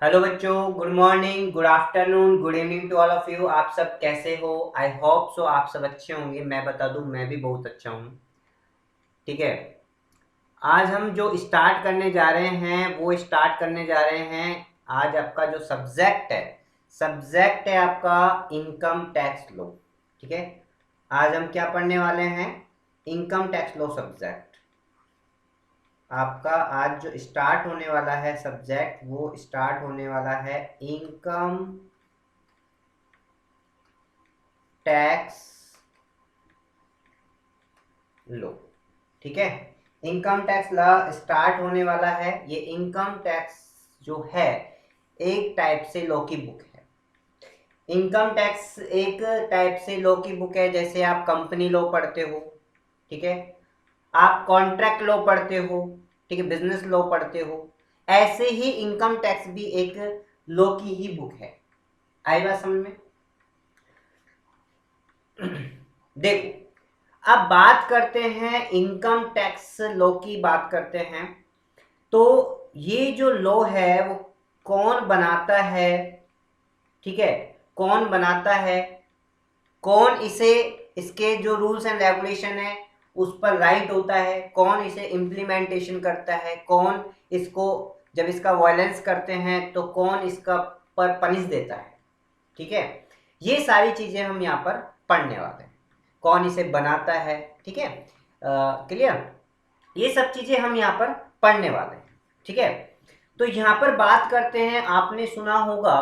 Hello बच्चों, good morning, good afternoon, good evening to all of you. आप सब कैसे हो? आई होप सो आप सब अच्छे होंगे। मैं बता दूं, मैं भी बहुत अच्छा हूँ। ठीक है। आज हम जो स्टार्ट करने जा रहे हैं वो स्टार्ट करने जा रहे हैं। आज आपका जो सब्जेक्ट है आपका इनकम टैक्स लॉ। ठीक है। आज हम क्या पढ़ने वाले हैं? Income tax law subject. आपका आज जो स्टार्ट होने वाला है सब्जेक्ट, वो स्टार्ट होने वाला है इनकम टैक्स लो। ठीक है। इनकम टैक्स लॉ स्टार्ट होने वाला है। ये इनकम टैक्स जो है एक टाइप से लॉ की बुक है। इनकम टैक्स एक टाइप से लॉ की बुक है। जैसे आप कंपनी लॉ पढ़ते हो, ठीक है, आप कॉन्ट्रैक्ट लॉ पढ़ते हो, ठीक है, बिजनेस लॉ पढ़ते हो, ऐसे ही इनकम टैक्स भी एक लॉ की ही बुक है। आई बात समझ में? देखो, अब बात करते हैं इनकम टैक्स लॉ की, बात करते हैं। तो ये जो लॉ है वो कौन बनाता है? ठीक है। कौन बनाता है? कौन इसे, इसके जो रूल्स एंड रेगुलेशन है उस पर राइट होता है? कौन इसे इम्प्लीमेंटेशन करता है? कौन इसको, जब इसका वायलेंस करते हैं तो कौन इसका पर पनिश देता है? ठीक है। ये सारी चीजें हम यहाँ पर पढ़ने वाले हैं। कौन इसे बनाता है? ठीक है। क्लियर? ये सब चीजें हम यहाँ पर पढ़ने वाले हैं। ठीक है। तो यहाँ पर बात करते हैं, आपने सुना होगा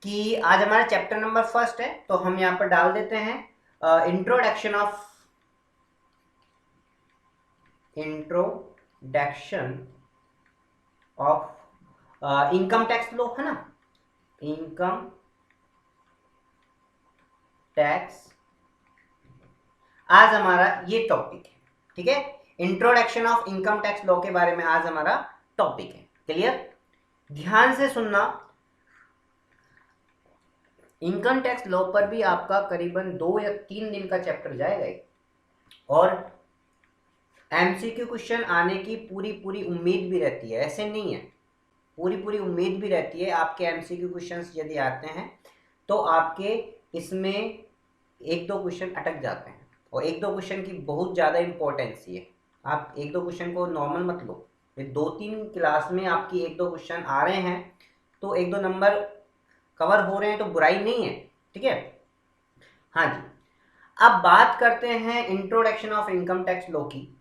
कि आज हमारा चैप्टर नंबर फर्स्ट है, तो हम यहाँ पर डाल देते हैं introduction of income tax law, है ना? इनकम टैक्स आज हमारा ये टॉपिक है। ठीक है। Introduction of income tax law के बारे में आज हमारा टॉपिक है। क्लियर? ध्यान से सुनना। इनकम टैक्स लॉ पर भी आपका करीबन 2 या 3 दिन का चैप्टर जाएगा और एमसीक्यू क्वेश्चन आने की पूरी पूरी उम्मीद भी रहती है। ऐसे नहीं है, पूरी पूरी उम्मीद भी रहती है। आपके एमसीक्यू क्वेश्चंस यदि आते हैं तो आपके इसमें एक दो क्वेश्चन अटक जाते हैं, और एक दो क्वेश्चन की बहुत ज़्यादा इंपॉर्टेंस है। आप एक दो क्वेश्चन को नॉर्मल मत लो। ये 2-3 क्लास में आपकी एक दो क्वेश्चन आ रहे हैं तो एक दो नंबर कवर हो रहे हैं तो बुराई नहीं है। ठीक है। हाँ जी। अब बात करते हैं introduction of income tax law की।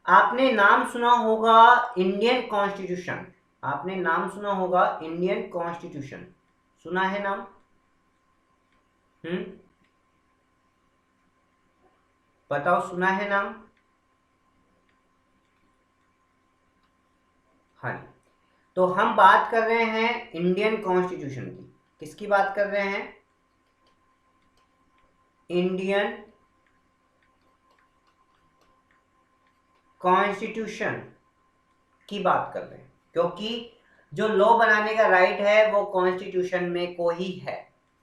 आपने नाम सुना होगा इंडियन कॉन्स्टिट्यूशन। आपने नाम सुना होगा इंडियन कॉन्स्टिट्यूशन। सुना है नाम? हम्म, बताओ, सुना है नाम? हाँ जी। तो हम बात कर रहे हैं इंडियन कॉन्स्टिट्यूशन की। किसकी बात कर रहे हैं? इंडियन कॉन्स्टिट्यूशन की बात कर रहे हैं, क्योंकि जो लॉ बनाने का राइट है वो कॉन्स्टिट्यूशन में को ही है।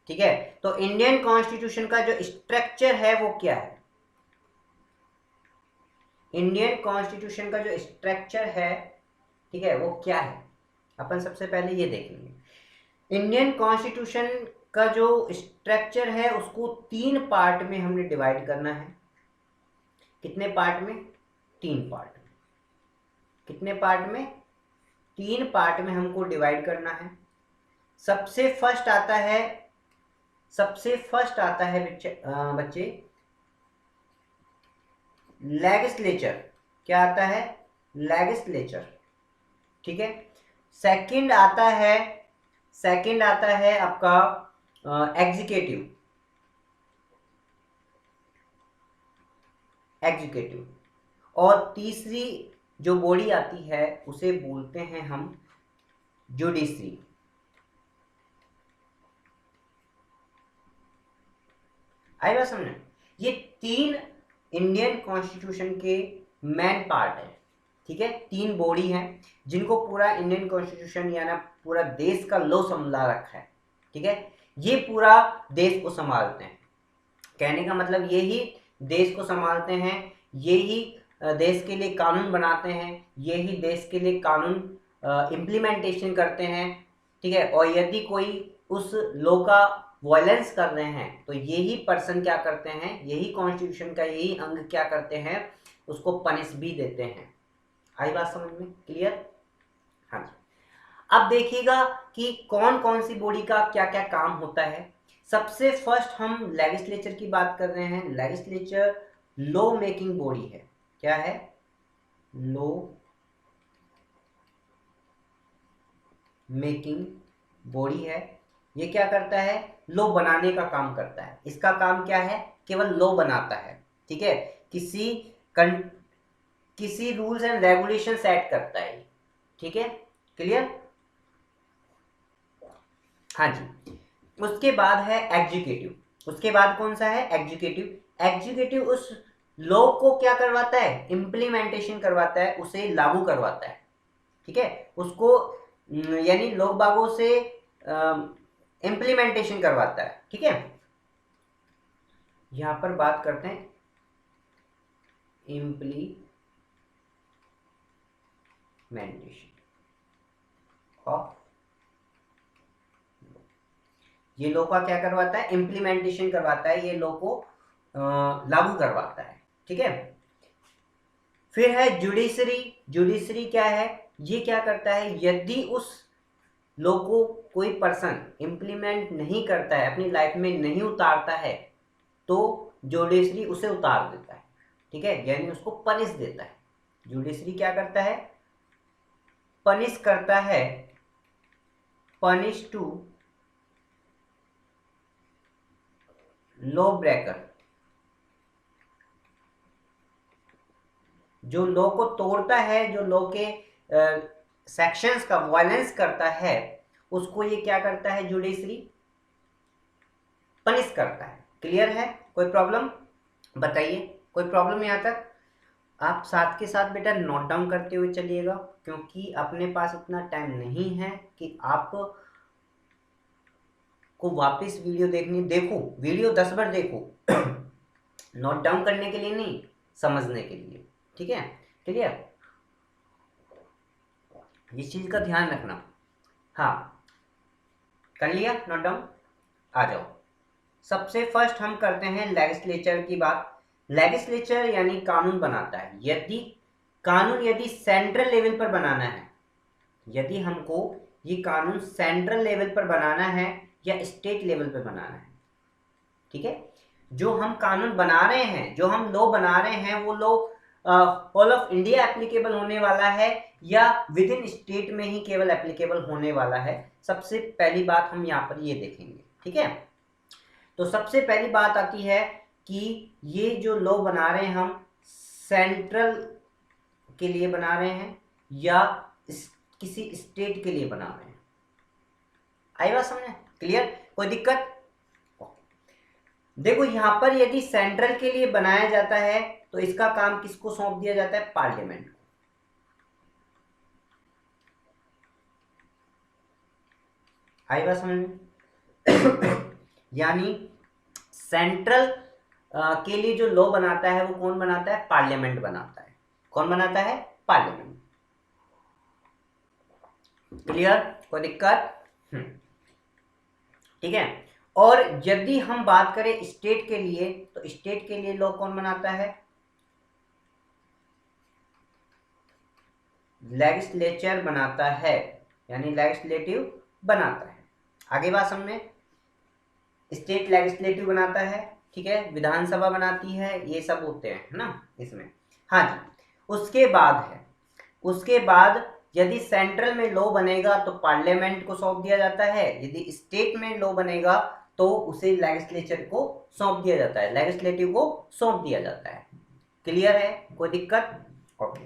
ठीक है। तो इंडियन कॉन्स्टिट्यूशन का जो स्ट्रक्चर है वो क्या है? इंडियन कॉन्स्टिट्यूशन का जो स्ट्रक्चर है, ठीक है, वो क्या है? अपन सबसे पहले ये देखेंगे। इंडियन कॉन्स्टिट्यूशन का जो स्ट्रक्चर है उसको 3 पार्ट में हमने डिवाइड करना है। कितने पार्ट में? 3 पार्ट में। कितने पार्ट में? 3 पार्ट में हमको डिवाइड करना है। सबसे फर्स्ट आता है, बच्चे, लेजिस्लेचर। क्या आता है? लेजिस्लेचर। ठीक है। सेकंड आता है, आपका एग्जीक्यूटिव। और तीसरी जो बॉडी आती है उसे बोलते हैं हम जुडिशरी। आई बात समझ? ये 3 इंडियन कॉन्स्टिट्यूशन के मेन पार्ट है। ठीक है। 3 बॉडी हैं जिनको पूरा इंडियन कॉन्स्टिट्यूशन या ना पूरा देश का लॉ संभाला रखा है। ठीक है। ये पूरा देश को संभालते हैं। कहने का मतलब यही देश को संभालते हैं, यही देश के लिए कानून बनाते हैं, यही देश के लिए कानून इम्प्लीमेंटेशन करते हैं। ठीक है, और यदि कोई उस लॉ का वायलेंस कर रहे हैं तो यही पर्सन क्या करते हैं, यही कॉन्स्टिट्यूशन का यही अंग क्या करते हैं, उसको पनिश भी देते हैं। आई बात समझ में? क्लियर? हाँ जी। अब देखिएगा कि कौन कौन सी बॉडी का क्या क्या काम होता है। सबसे फर्स्ट हम लेजिस्लेचर की बात कर रहे हैं। लेजिस्लेचर लॉ मेकिंग बॉडी है। क्या है? लॉ मेकिंग बॉडी है। ये क्या करता है? लॉ बनाने का काम करता है। इसका काम क्या है? केवल लॉ बनाता है। ठीक है, किसी रूल्स एंड रेगुलेशन सेट करता है। ठीक है, क्लियर? हाँ जी। उसके बाद है एग्जीक्यूटिव। उसके बाद कौन सा है? एग्जीक्यूटिव। एग्जीक्यूटिव उस लॉ को क्या करवाता है? इम्प्लीमेंटेशन करवाता है, उसे लागू करवाता है। ठीक है, उसको यानी लोग बागों से इम्प्लीमेंटेशन करवाता है। ठीक है, यहां पर बात करते हैं इम्प्लीमेंटेशन ऑफ। ये लॉ का क्या करवाता है? इम्प्लीमेंटेशन करवाता है, ये लॉ को लागू करवाता है। ठीक है, फिर है जुडिशरी। जुडिशरी क्या है? ये क्या करता है? यदि उस लॉ को कोई पर्सन इम्प्लीमेंट नहीं करता है, अपनी लाइफ में नहीं उतारता है, तो जुडिशरी उसे उतार देता है। ठीक है, यानी उसको पनिश देता है। जुडिशरी क्या करता है? पनिश करता है, पनिश टू लॉ ब्रेकर। जो लॉ को तोड़ता है, जो लॉ के सेक्शंस का वायलेंस करता है, उसको ये क्या करता है? जुडिशरी पनिश करता है। क्लियर है? कोई प्रॉब्लम बताइए? कोई प्रॉब्लम यहाँ तक? आप साथ के साथ बेटा नोट डाउन करते हुए चलिएगा, क्योंकि अपने पास इतना टाइम नहीं है कि आप को वापस वीडियो देखो, वीडियो 10 बार देखो नोट डाउन करने के लिए नहीं, समझने के लिए। ठीक है, क्लियर? इस चीज का ध्यान रखना। हाँ, कर लिया नोट डाउन? आ जाओ। सबसे फर्स्ट हम करते हैं लेजिस्लेचर की बात। लेजिस्लेचर यानी कानून बनाता है। यदि सेंट्रल लेवल पर बनाना है, यदि हमको ये कानून सेंट्रल लेवल पर बनाना है या स्टेट लेवल पर बनाना है, ठीक है, जो हम कानून बना रहे हैं, जो हम लॉ बना रहे हैं, वो law all of India applicable होने वाला है या विद इन स्टेट में ही केवल एप्लीकेबल होने वाला है, सबसे पहली बात हम यहाँ पर ये देखेंगे। ठीक है, तो सबसे पहली बात आती है कि ये जो लॉ बना रहे हैं हम, सेंट्रल के लिए बना रहे हैं या किसी स्टेट के लिए बना रहे हैं। आई बात समझे? क्लियर? कोई दिक्कत? देखो, यहां पर यदि सेंट्रल के लिए बनाया जाता है तो इसका काम किसको सौंप दिया जाता है? पार्लियामेंट को। आई बात समझ में? यानी सेंट्रल के लिए जो लॉ बनाता है वो कौन बनाता है? पार्लियामेंट बनाता है। कौन बनाता है? पार्लियामेंट। क्लियर? कोई दिक्कत? ठीक है, और यदि हम बात करें स्टेट के लिए, तो स्टेट के लिए लॉ कौन बनाता है? लेजिस्लेचर बनाता है, यानी लेजिस्लेटिव बनाता है। आगे बात समझ में? स्टेट लेजिस्लेटिव बनाता है, ठीक है, विधानसभा बनाती है, ये सब होते हैं, है ना इसमें। हाँ जी, उसके बाद यदि सेंट्रल में लॉ बनेगा तो पार्लियामेंट को सौंप दिया जाता है, यदि स्टेट में लॉ बनेगा तो उसे लेजिस्लेचर को सौंप दिया जाता है, लेजिस्लेटिव को सौंप दिया जाता है। क्लियर है? कोई दिक्कत? ओके।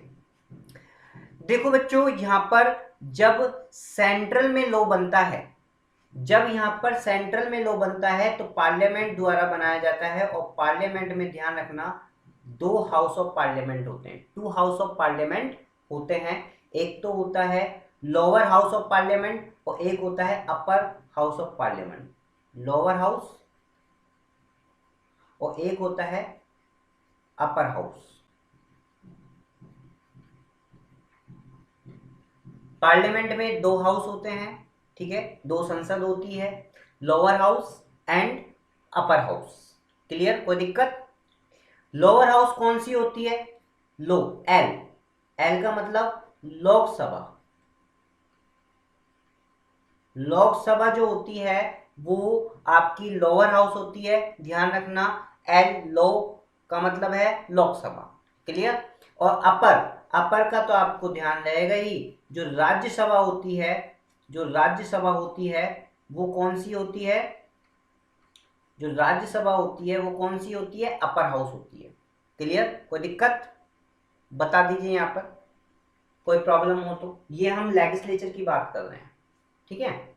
देखो बच्चों, यहां पर जब सेंट्रल में लॉ बनता है, जब यहां पर सेंट्रल में लॉ बनता है तो पार्लियामेंट द्वारा बनाया जाता है, और पार्लियामेंट में ध्यान रखना 2 हाउस ऑफ पार्लियामेंट होते हैं, 2 हाउस ऑफ पार्लियामेंट होते हैं। एक तो होता है लोअर हाउस ऑफ पार्लियामेंट और एक होता है upper house of parliament. Lower house और एक होता है अपर हाउस। पार्लियामेंट में 2 हाउस होते हैं, ठीक है, दो संसद होती है, lower house and upper house. Clear, कोई दिक्कत? लोअर हाउस कौन सी होती है? लो, एल, एल का मतलब लोकसभा। लोकसभा जो होती है वो आपकी लोअर हाउस होती है, ध्यान रखना। एल, लो का मतलब है लोकसभा। क्लियर? और अपर, अपर का तो आपको ध्यान रहेगा ही, जो राज्यसभा होती है, जो राज्यसभा होती है वो कौन सी होती है? जो राज्यसभा होती है वो कौन सी होती है? अपर हाउस होती है। क्लियर, कोई दिक्कत? बता दीजिए यहाँ पर कोई प्रॉब्लम हो तो। ये हम लेजिस्लेचर की बात कर रहे हैं, ठीक है।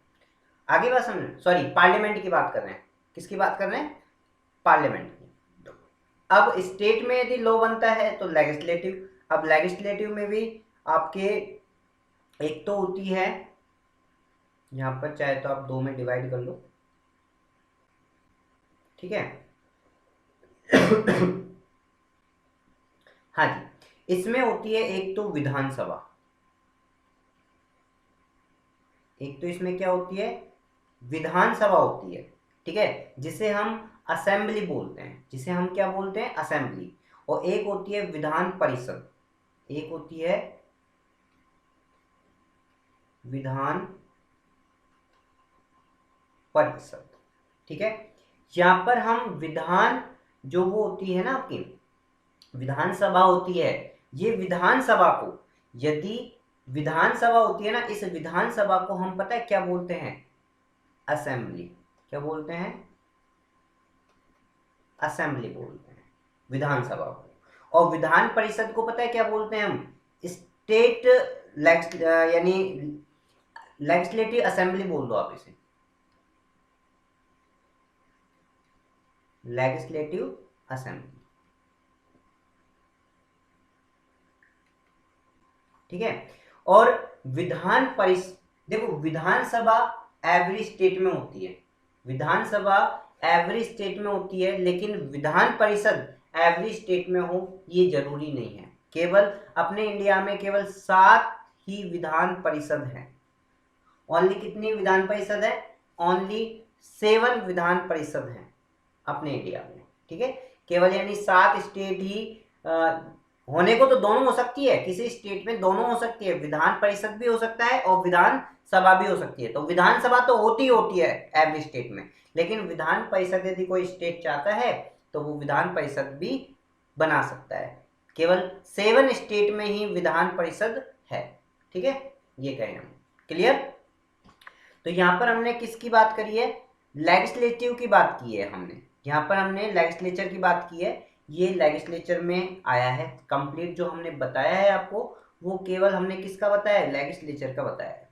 आगे बात समझ, सॉरी, पार्लियामेंट की बात कर रहे हैं। किसकी बात कर रहे हैं? पार्लियामेंट की। अब स्टेट में यदि लॉ बनता है तो लेजिस्लेटिव। अब लेजिस्लेटिव में भी आपके एक तो होती है, यहाँ पर चाहे तो आप दो में डिवाइड कर लो, ठीक है। हाँ जी, इसमें होती है एक तो विधानसभा, एक तो इसमें क्या होती है? विधानसभा होती है, ठीक है, जिसे हम असेंबली बोलते हैं, जिसे हम क्या बोलते हैं? असेंबली। और एक होती है विधान परिषद, एक होती है विधान परिषद, ठीक है। यहां पर हम विधान, जो वो होती है ना आपकी विधानसभा होती है, ये विधानसभा को, यदि विधानसभा होती है ना, इस विधानसभा को हम पता है क्या बोलते हैं? असेंबली। क्या बोलते हैं? असेंबली बोलते हैं विधानसभा को। और विधान परिषद को पता है क्या बोलते हैं हम? स्टेट यानी लेजिस्लेटिव असेंबली बोल दो आप इसे, लेजिस्लेटिव असेंबली, ठीक है। और विधान परिषद, देखो विधानसभा एवरी स्टेट में होती है, विधानसभा एवरी स्टेट में होती है, लेकिन विधान परिषद एवरी स्टेट में हो ये जरूरी नहीं है। केवल अपने इंडिया में केवल 7 ही विधान परिषद हैं। ओनली कितनी विधान परिषद है? ओनली 7 विधान परिषद हैं अपने इंडिया में, ठीक है। केवल यानी 7 स्टेट ही होने को तो दोनों हो सकती है, किसी स्टेट में दोनों हो सकती है, विधान परिषद भी हो सकता है और विधान सभा भी हो सकती है। तो विधानसभा तो होती है एवरी स्टेट में, लेकिन विधान परिषद यदि कोई स्टेट चाहता है तो वो विधान परिषद भी बना सकता है। केवल 7 स्टेट में ही विधान परिषद है, ठीक है, ये कहें हम। क्लियर? तो यहां पर हमने किसकी बात करी है? लेजिस्लेटिव की बात की है हमने, यहाँ पर हमने लेजिस्लेचर की बात की है। ये लेजिस्लेचर में आया है, कंप्लीट जो हमने बताया है आपको वो केवल हमने किसका बताया है? लेजिस्लेचर का बताया है।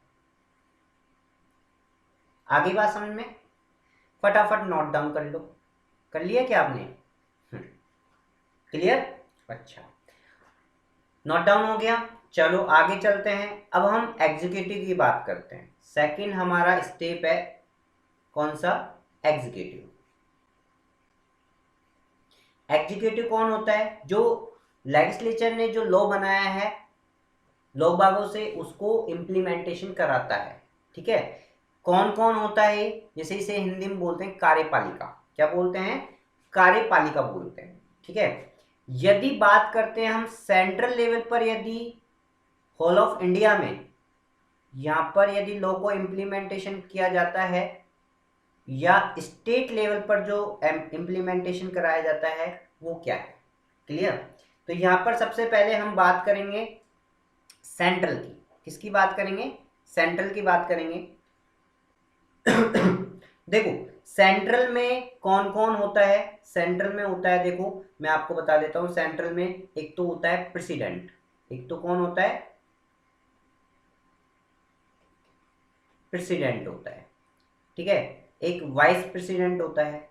आगे बात समझ में? फटाफट नोट डाउन कर लो। कर लिया क्या आपने? क्लियर? अच्छा, नोट डाउन हो गया। चलो आगे चलते हैं। अब हम एग्जीक्यूटिव की बात करते हैं। सेकंड हमारा स्टेप है कौन सा? एग्जीक्यूटिव। एग्जीक्यूटिव कौन होता है? जो लेजिस्लेचर ने जो लॉ बनाया है लोग बागों से, उसको इम्प्लीमेंटेशन कराता है, ठीक है। कौन कौन होता है? जैसे इसे हिंदी में बोलते हैं कार्यपालिका। क्या बोलते हैं? कार्यपालिका बोलते हैं, ठीक है। यदि बात करते हैं हम सेंट्रल लेवल पर, यदि होल ऑफ इंडिया में यहां पर यदि लॉ को इम्प्लीमेंटेशन किया जाता है, या स्टेट लेवल पर जो इम्प्लीमेंटेशन कराया जाता है वो क्या है? क्लियर? तो यहां पर सबसे पहले हम बात करेंगे सेंट्रल की। किसकी बात करेंगे? सेंट्रल की बात करेंगे। देखो सेंट्रल में कौन कौन होता है? सेंट्रल में होता है, देखो मैं आपको बता देता हूं। सेंट्रल में एक तो होता है प्रेसिडेंट, एक तो कौन होता है? प्रेसिडेंट होता है, ठीक है। एक वाइस प्रेसिडेंट होता है,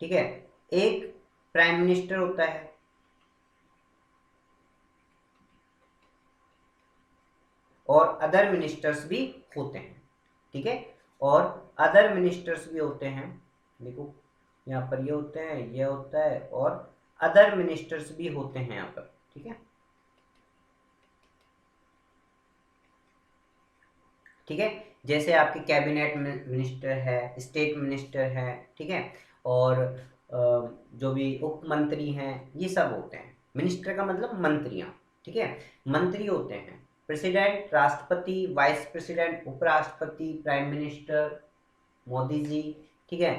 ठीक है। एक प्राइम मिनिस्टर होता है, और अदर मिनिस्टर्स भी होते हैं, ठीक है। और अदर मिनिस्टर्स भी होते हैं, देखो यहाँ पर ये होते हैं, ये होता है, और अदर मिनिस्टर्स भी होते हैं यहाँ पर, ठीक है। ठीक है। जैसे आपके कैबिनेट मिनिस्टर है, स्टेट मिनिस्टर है, ठीक है, और जो भी उप मंत्री हैं, ये सब होते हैं। मिनिस्टर का मतलब मंत्रियां, ठीक है, मंत्री होते हैं। प्रेसिडेंट, राष्ट्रपति, वाइस प्रेसिडेंट, उपराष्ट्रपति, प्राइम मिनिस्टर, मोदी जी, ठीक है,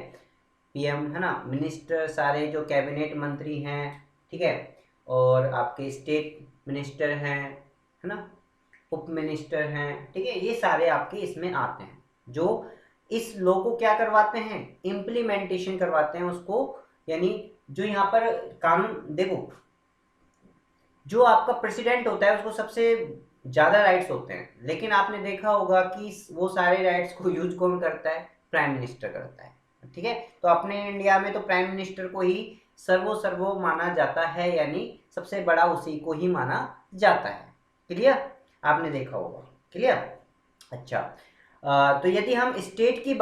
पीएम, है ना, मिनिस्टर सारे जो कैबिनेट मंत्री हैं, ठीक है, और आपके स्टेट मिनिस्टर हैं, है ना, उप मिनिस्टर हैं, ठीक है, ये सारे आपके इसमें आते हैं, जो इस लॉ को क्या करवाते हैं, इम्प्लीमेंटेशन करवाते हैं उसको। यानी जो यहाँ पर कानून देखो, जो आपका प्रेसिडेंट होता है उसको सबसे ज्यादा राइट्स होते हैं, लेकिन आपने देखा होगा कि वो सारे राइट्स को यूज कौन करता है, प्राइम मिनिस्टर करता है, ठीक है। तो अपने इंडिया में तो प्राइम मिनिस्टर को ही सर्वो माना जाता है, यानी सबसे बड़ा उसी को ही माना जाता है। क्लियर, आपने देखा होगा। क्लियर, अच्छा। तो यदि हम स्टेट की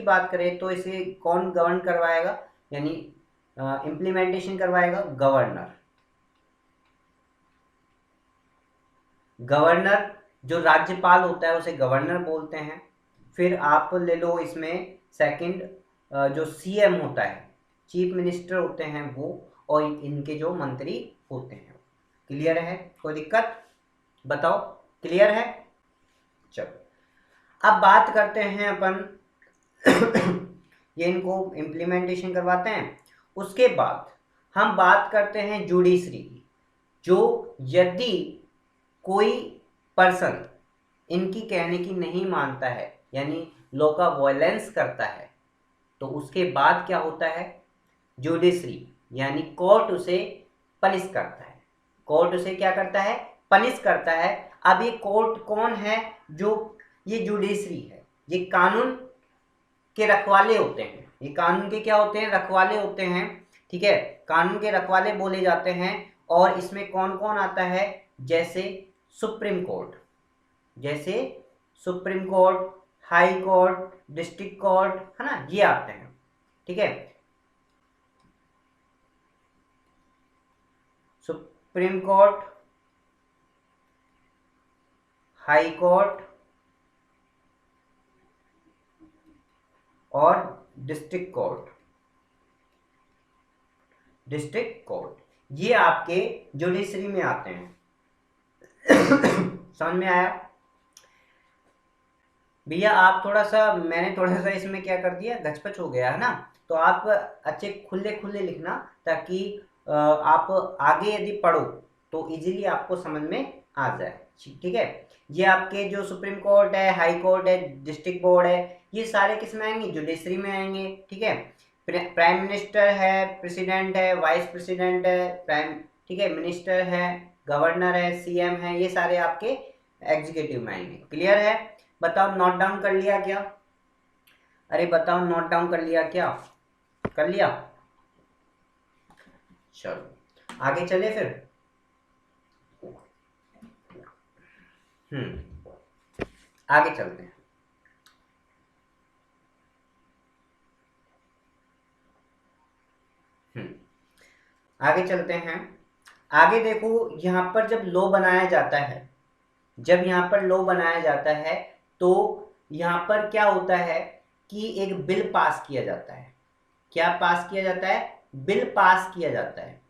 बात करें, तो इसे कौन गवर्न करवाएगा, यानी इम्प्लीमेंटेशन करवाएगा, गवर्नर। गवर्नर, जो राज्यपाल होता है उसे गवर्नर बोलते हैं। फिर आप ले लो इसमें सेकंड, जो सीएम होता है, चीफ मिनिस्टर होते हैं वो, और इनके जो मंत्री होते हैं। क्लियर है, कोई दिक्कत बताओ, क्लियर है। चलो अब बात करते हैं अपन ये इनको इम्प्लीमेंटेशन करवाते हैं। उसके बाद हम बात करते हैं जुडिशरी की, जो यदि कोई पर्सन इनकी कहने की नहीं मानता है, यानी लॉ का वायलेंस करता है, तो उसके बाद क्या होता है, जुडिशरी यानी कोर्ट उसे पनिश करता है। कोर्ट उसे क्या करता है, पनिश करता है। अब ये कोर्ट कौन है, जो ये जुडिशरी है, ये कानून के रखवाले होते हैं। ये कानून के क्या होते हैं, रखवाले होते हैं, ठीक है, कानून के रखवाले बोले जाते हैं। और इसमें कौन कौन आता है, जैसे सुप्रीम कोर्ट, जैसे supreme court, high court, district court, है ना, ये आते हैं, ठीक है। सुप्रीम कोर्ट, हाई कोर्ट और डिस्ट्रिक्ट कोर्ट, ये आपके जुडिशरी में आते हैं। समझ में आया भैया? आप थोड़ा सा, मैंने थोड़ा सा इसमें क्या कर दिया, गचपच हो गया है ना, तो आप अच्छे खुले खुले लिखना, ताकि आप आगे यदि पढ़ो तो इजीली आपको समझ में आ जाए, ठीक है। ये आपके जो सुप्रीम कोर्ट है, हाई कोर्ट है, डिस्ट्रिक्ट बोर्ड है, ये सारे किस में आएंगे, जुडिशरी में आएंगे, ठीक है। प्राइम मिनिस्टर है, प्रेसिडेंट है, वाइस प्रेसिडेंट है, प्राइम, ठीक है, मिनिस्टर है, गवर्नर है, सीएम है, ये सारे आपके एग्जीक्यूटिव में आएंगे। क्लियर है? बताओ, नोट डाउन कर लिया क्या? अरे बताओ, नोट डाउन कर लिया क्या? कर लिया? चलो आगे चले फिर। आगे चलते हैं। आगे चलते हैं। आगे देखो, यहाँ पर जब लॉ बनाया जाता है, तो यहाँ पर क्या होता है कि एक बिल पास किया जाता है। क्या पास किया जाता है? बिल पास किया जाता है,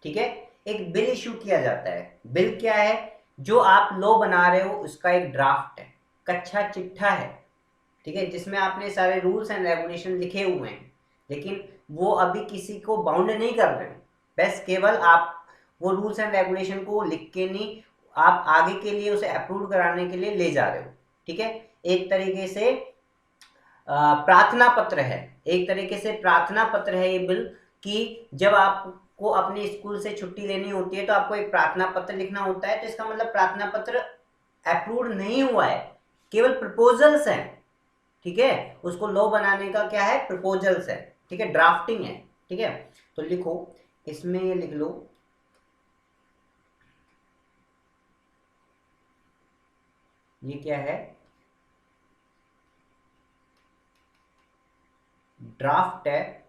ठीक है। एक बिल इशू किया जाता है। बिल क्या है? जो आप लॉ बना रहे हो उसका एक ड्राफ्ट है, कच्चा चिट्ठा है, ठीक है, जिसमें आपने सारे रूल्स एंड रेगुलेशन लिखे हुए हैं, लेकिन वो अभी किसी को बाउंड नहीं कर रहे हैं। बस केवल आप वो रूल्स एंड रेगुलेशन को लिख के नहीं, आप आगे के लिए उसे अप्रूव कराने के लिए ले जा रहे हो, ठीक है। एक तरीके से प्रार्थना पत्र है, ये बिल, कि जब आपको अपने स्कूल से छुट्टी लेनी होती है तो आपको एक प्रार्थना पत्र लिखना होता है। तो इसका मतलब प्रार्थना पत्र अप्रूव नहीं हुआ है, केवल प्रपोजल्स हैं, ठीक है। उसको लॉ बनाने का क्या है, प्रपोजल्स है, ठीक है, ड्राफ्टिंग है, ठीक है। तो लिखो, इसमें ये लिख लो, ये क्या है, ड्राफ्ट है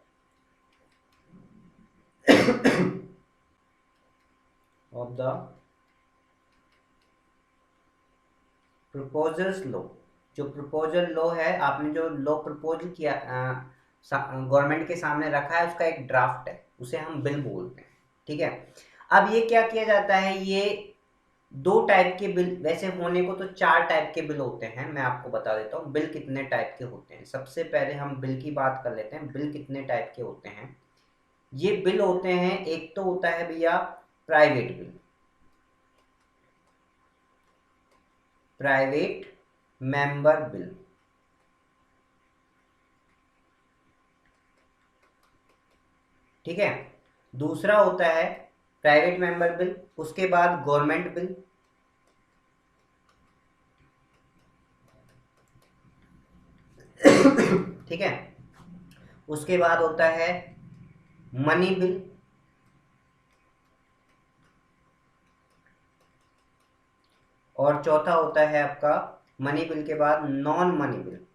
ऑफ द प्रपोजल्स लॉ, जो प्रपोजल लॉ है, आपने जो लॉ प्रपोज किया गवर्नमेंट के सामने रखा है, उसका एक ड्राफ्ट है, उसे हम बिल बोलते हैं। ठीक है, अब ये क्या किया जाता है, ये दो टाइप के बिल, वैसे होने को तो 4 टाइप के बिल होते हैं, मैं आपको बता देता हूँ बिल कितने टाइप के होते हैं। सबसे पहले हम बिल की बात कर लेते हैं, बिल कितने टाइप के होते हैं। ये बिल होते हैं, एक तो होता है भैया private bill, private member bill. ठीक है, दूसरा होता है प्राइवेट मेंबर बिल, उसके बाद गवर्नमेंट बिल, ठीक है, उसके बाद होता है मनी बिल, और चौथा होता है आपका मनी बिल के बाद नॉन मनी बिल।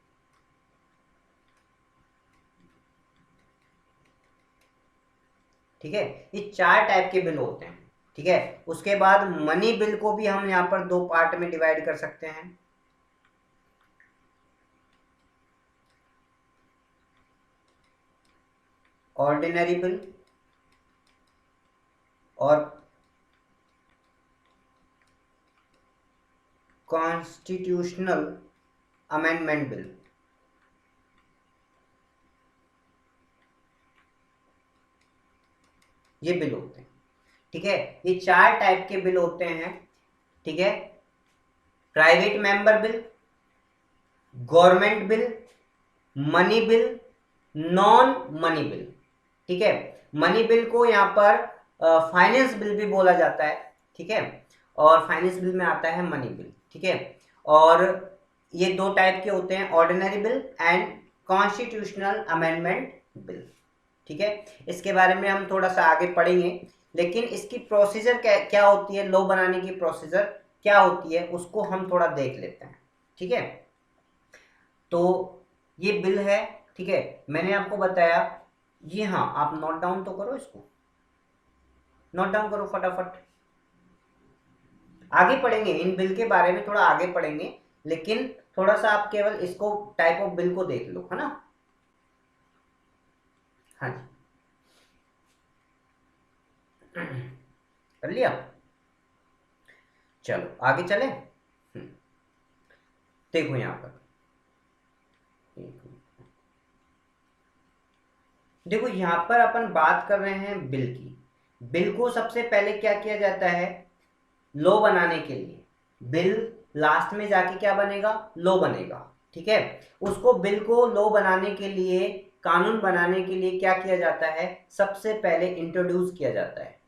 ठीक है, ये 4 टाइप के बिल होते हैं। ठीक है, उसके बाद मनी बिल को भी हम यहाँ पर 2 पार्ट में डिवाइड कर सकते हैं। ऑर्डिनरी बिल और कॉन्स्टिट्यूशनल अमेंडमेंट बिल। ये बिल होते हैं। ठीक है, ये 4 टाइप के बिल होते हैं। ठीक है, private member bill, government bill, money bill, non money bill. ठीक है, मनी बिल को यहाँ पर फाइनेंस बिल भी बोला जाता है। ठीक है, और फाइनेंस बिल में आता है मनी बिल। ठीक है, और ये 2 टाइप के होते हैं, ordinary bill and constitutional amendment bill. ठीक है, इसके बारे में हम थोड़ा सा आगे पढ़ेंगे, लेकिन इसकी प्रोसीजर क्या होती है, लॉ बनाने की प्रोसीजर क्या होती है, उसको हम थोड़ा देख लेते हैं। ठीक है, तो ये बिल है। ठीक है, मैंने आपको बताया ये, हाँ आप नोट डाउन तो करो, इसको नोट डाउन करो फटाफट। आगे पढ़ेंगे इन बिल के बारे में, थोड़ा आगे पढ़ेंगे, लेकिन थोड़ा सा आप केवल इसको टाइप ऑफ बिल को देख लो, है ना। हाँ जी, कर लिया। चलो आगे चले। देखो यहां पर, देखो यहां पर अपन बात कर रहे हैं बिल की। बिल को सबसे पहले क्या किया जाता है, लॉ बनाने के लिए बिल लास्ट में जाके क्या बनेगा, लॉ बनेगा। ठीक है, उसको बिल को लॉ बनाने के लिए, कानून बनाने के लिए क्या किया जाता है, सबसे पहले इंट्रोड्यूस किया जाता है।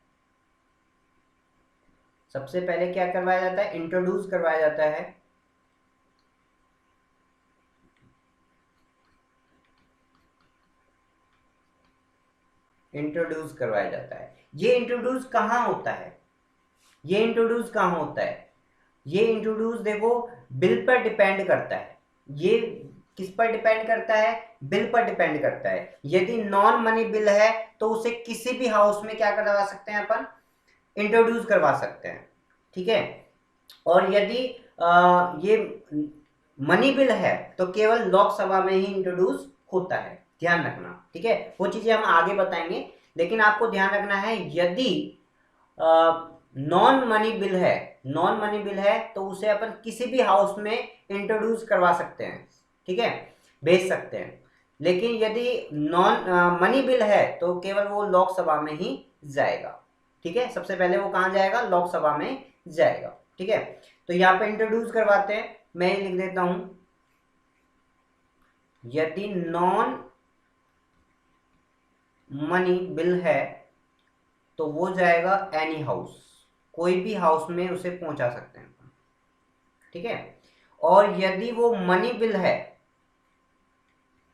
सबसे पहले क्या करवाया जाता है, इंट्रोड्यूस करवाया जाता है। इंट्रोड्यूस करवाया जाता है। ये इंट्रोड्यूस कहाँ होता है, ये इंट्रोड्यूस कहाँ होता है, ये इंट्रोड्यूस देखो बिल पर डिपेंड करता है। ये किस पर डिपेंड करता है, बिल पर डिपेंड करता है। यदि नॉन मनी बिल है तो उसे किसी भी हाउस में क्या करवा सकते हैं अपन, इंट्रोड्यूस करवा सकते हैं। ठीक है, और यदि ये मनी बिल है तो केवल लोकसभा में ही इंट्रोड्यूस होता है, ध्यान रखना। ठीक है, वो चीजें हम आगे बताएंगे, लेकिन आपको ध्यान रखना है यदि नॉन मनी बिल है, नॉन मनी बिल है तो उसे अपन किसी भी हाउस में इंट्रोड्यूस करवा सकते हैं। ठीक है, भेज सकते हैं। लेकिन यदि नॉन मनी बिल है तो केवल वो लोकसभा में ही जाएगा। ठीक है, सबसे पहले वो कहाँ जाएगा, लोकसभा में जाएगा। ठीक है, तो यहाँ पे इंट्रोड्यूस करवाते हैं, मैं ये लिख देता हूं, यदि नॉन मनी बिल है तो वो जाएगा एनी हाउस, कोई भी हाउस में उसे पहुंचा सकते हैं। ठीक है, और यदि वो मनी बिल है,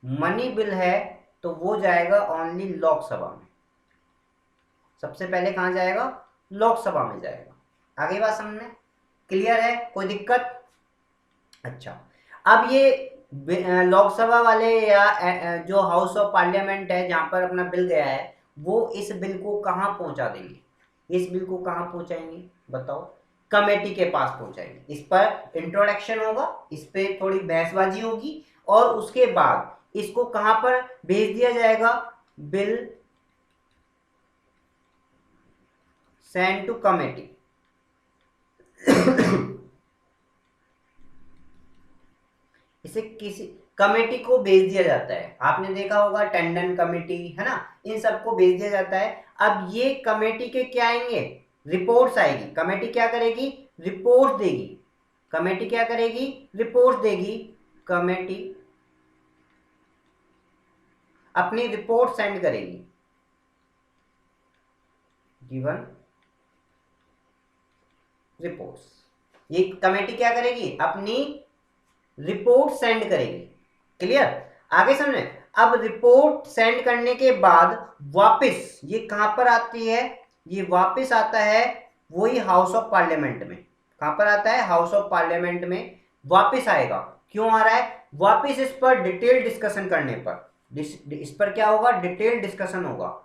मनी बिल है तो वो जाएगा ओनली लोकसभा में। सबसे पहले कहां जाएगा, लोकसभा में जाएगा। आगे बात समझ में क्लियर है, कोई दिक्कत। अच्छा, अब ये लोकसभा वाले या जो हाउस ऑफ पार्लियामेंट है जहां पर अपना बिल गया है, वो इस बिल को कहां पहुंचा देंगे, इस बिल को कहां पहुंचाएंगे बताओ। कमेटी के पास पहुंचाएगी। इस पर इंट्रोडक्शन होगा, इस पे थोड़ी बहसबाजी होगी और उसके बाद इसको कहां पर भेज दिया जाएगा, बिल सेंड टू कमेटी। इसे किसी कमेटी को भेज दिया जाता है। आपने देखा होगा टंडन कमेटी, है ना, इन सबको भेज दिया जाता है। अब ये कमेटी के क्या आएंगे, रिपोर्ट्स आएगी। कमेटी क्या करेगी, रिपोर्ट देगी। कमेटी क्या करेगी, रिपोर्ट देगी। कमेटी अपनी रिपोर्ट सेंड करेगी, गिवन रिपोर्ट्स। ये कमेटी क्या करेगी, अपनी रिपोर्ट सेंड करेगी। क्लियर, आगे समझे। अब रिपोर्ट सेंड करने के बाद वापस ये कहां पर आती है, ये वापस आता है वही हाउस ऑफ पार्लियामेंट में। कहां पर आता है, हाउस ऑफ पार्लियामेंट में वापस आएगा। क्यों आ रहा है वापस, इस पर डिटेल डिस्कशन करने पर। इस पर क्या होगा, डिटेल डिस्कशन होगा।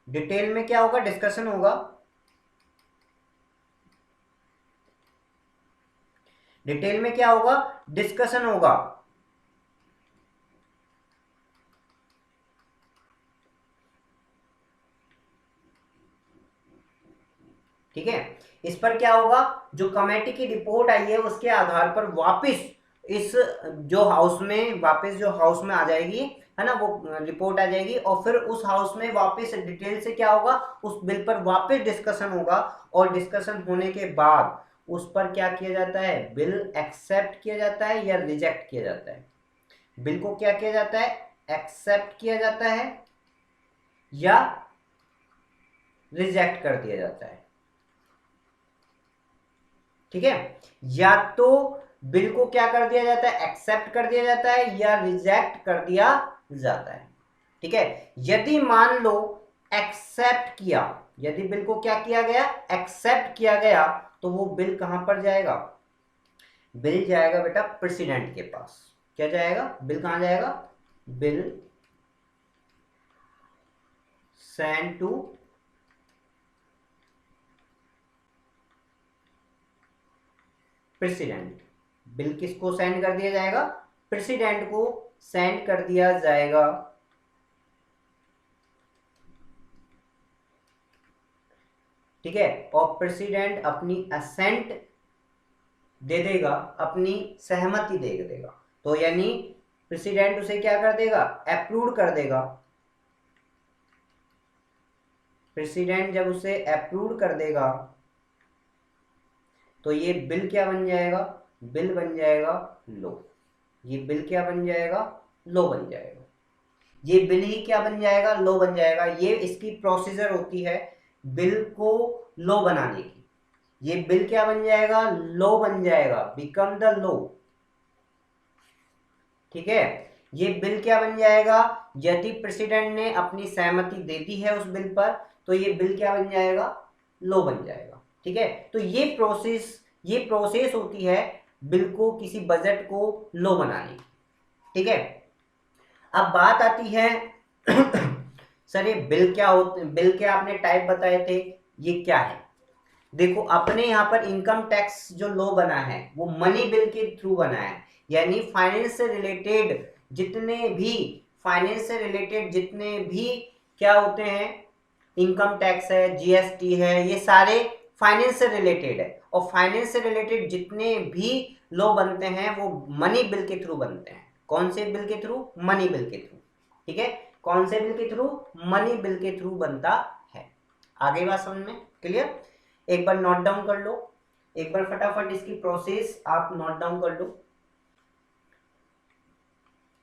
डिटेल में क्या होगा, डिस्कशन होगा। डिटेल में क्या होगा, डिस्कशन होगा। ठीक है, इस पर क्या होगा, जो कमेटी की रिपोर्ट आई है उसके आधार पर वापस इस जो हाउस में, वापस जो हाउस में आ जाएगी, है ना, वो रिपोर्ट आ जाएगी और फिर उस हाउस में वापस डिटेल से क्या होगा, उस बिल पर वापस डिस्कशन होगा। और डिस्कशन होने के बाद उस पर क्या किया जाता है, बिल एक्सेप्ट किया जाता है या रिजेक्ट किया जाता है। बिल को क्या किया जाता है, एक्सेप्ट किया जाता है या रिजेक्ट कर दिया जाता है। ठीक है, या तो बिल को क्या कर दिया जाता है, एक्सेप्ट कर दिया जाता है या रिजेक्ट कर दिया जाता है। ठीक है, यदि मान लो एक्सेप्ट किया, यदि बिल को क्या किया गया, एक्सेप्ट किया गया, तो वो बिल कहां पर जाएगा, बिल जाएगा बेटा प्रेसिडेंट के पास। क्या जाएगा, बिल कहां जाएगा, bill send to president. Bill किसको सेंड कर दिया जाएगा, प्रेसिडेंट को सेंड कर दिया जाएगा। ठीक है, और प्रेसिडेंट अपनी असेंट दे देगा, अपनी सहमति दे देगा। तो यानी प्रेसिडेंट उसे क्या कर देगा, अप्रूव कर देगा। प्रेसिडेंट जब उसे अप्रूव कर देगा तो ये बिल क्या बन जाएगा, बिल बन जाएगा लो। ये बिल क्या बन जाएगा, लो बन जाएगा। ये बिल ही क्या बन जाएगा, लो बन जाएगा। ये इसकी प्रोसीजर होती है बिल को लो बनाने की। ये बिल क्या बन जाएगा, लो बन जाएगा, बिकम द लो। ठीक है, ये बिल क्या बन जाएगा, यदि प्रेसिडेंट ने अपनी सहमति दे दी है उस बिल पर, तो ये बिल क्या बन जाएगा, लो बन जाएगा। ठीक है, तो ये प्रोसेस होती है बिल को, किसी बजट को लो बनाने की। ठीक है, अब बात आती है सर ये बिल क्या होते, बिल के आपने टाइप बताए थे, ये क्या है। देखो अपने यहाँ पर इनकम टैक्स जो लॉ बना है वो मनी बिल के थ्रू बना है। यानी फाइनेंस से रिलेटेड जितने भी क्या होते हैं, इनकम टैक्स है, जीएसटी है, ये सारे फाइनेंस से रिलेटेड है। और फाइनेंस से रिलेटेड जितने भी लॉ बनते हैं वो मनी बिल के थ्रू बनते हैं। कौन से बिल के थ्रू, मनी बिल के थ्रू। ठीक है, कौन से बिल के थ्रू, मनी बिल के थ्रू बनता है। आगे बात समझ में क्लियर, एक बार नोट डाउन कर लो, एक बार फटाफट इसकी प्रोसेस आप नोट डाउन कर लो।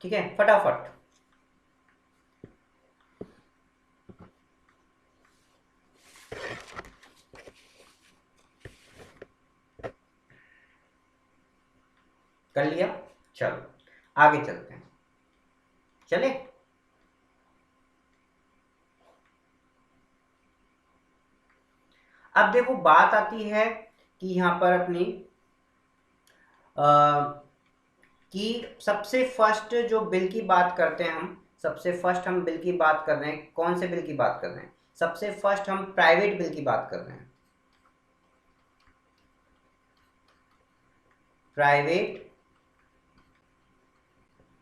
ठीक है, फटाफट। कर लिया, चलो आगे चलते हैं। चले, अब देखो बात आती है कि यहां पर अपनी कि सबसे फर्स्ट जो बिल की बात करते हैं हम, सबसे फर्स्ट हम बिल की बात कर रहे हैं, कौन से बिल की बात कर रहे हैं, सबसे फर्स्ट हम प्राइवेट बिल की बात कर रहे हैं। Private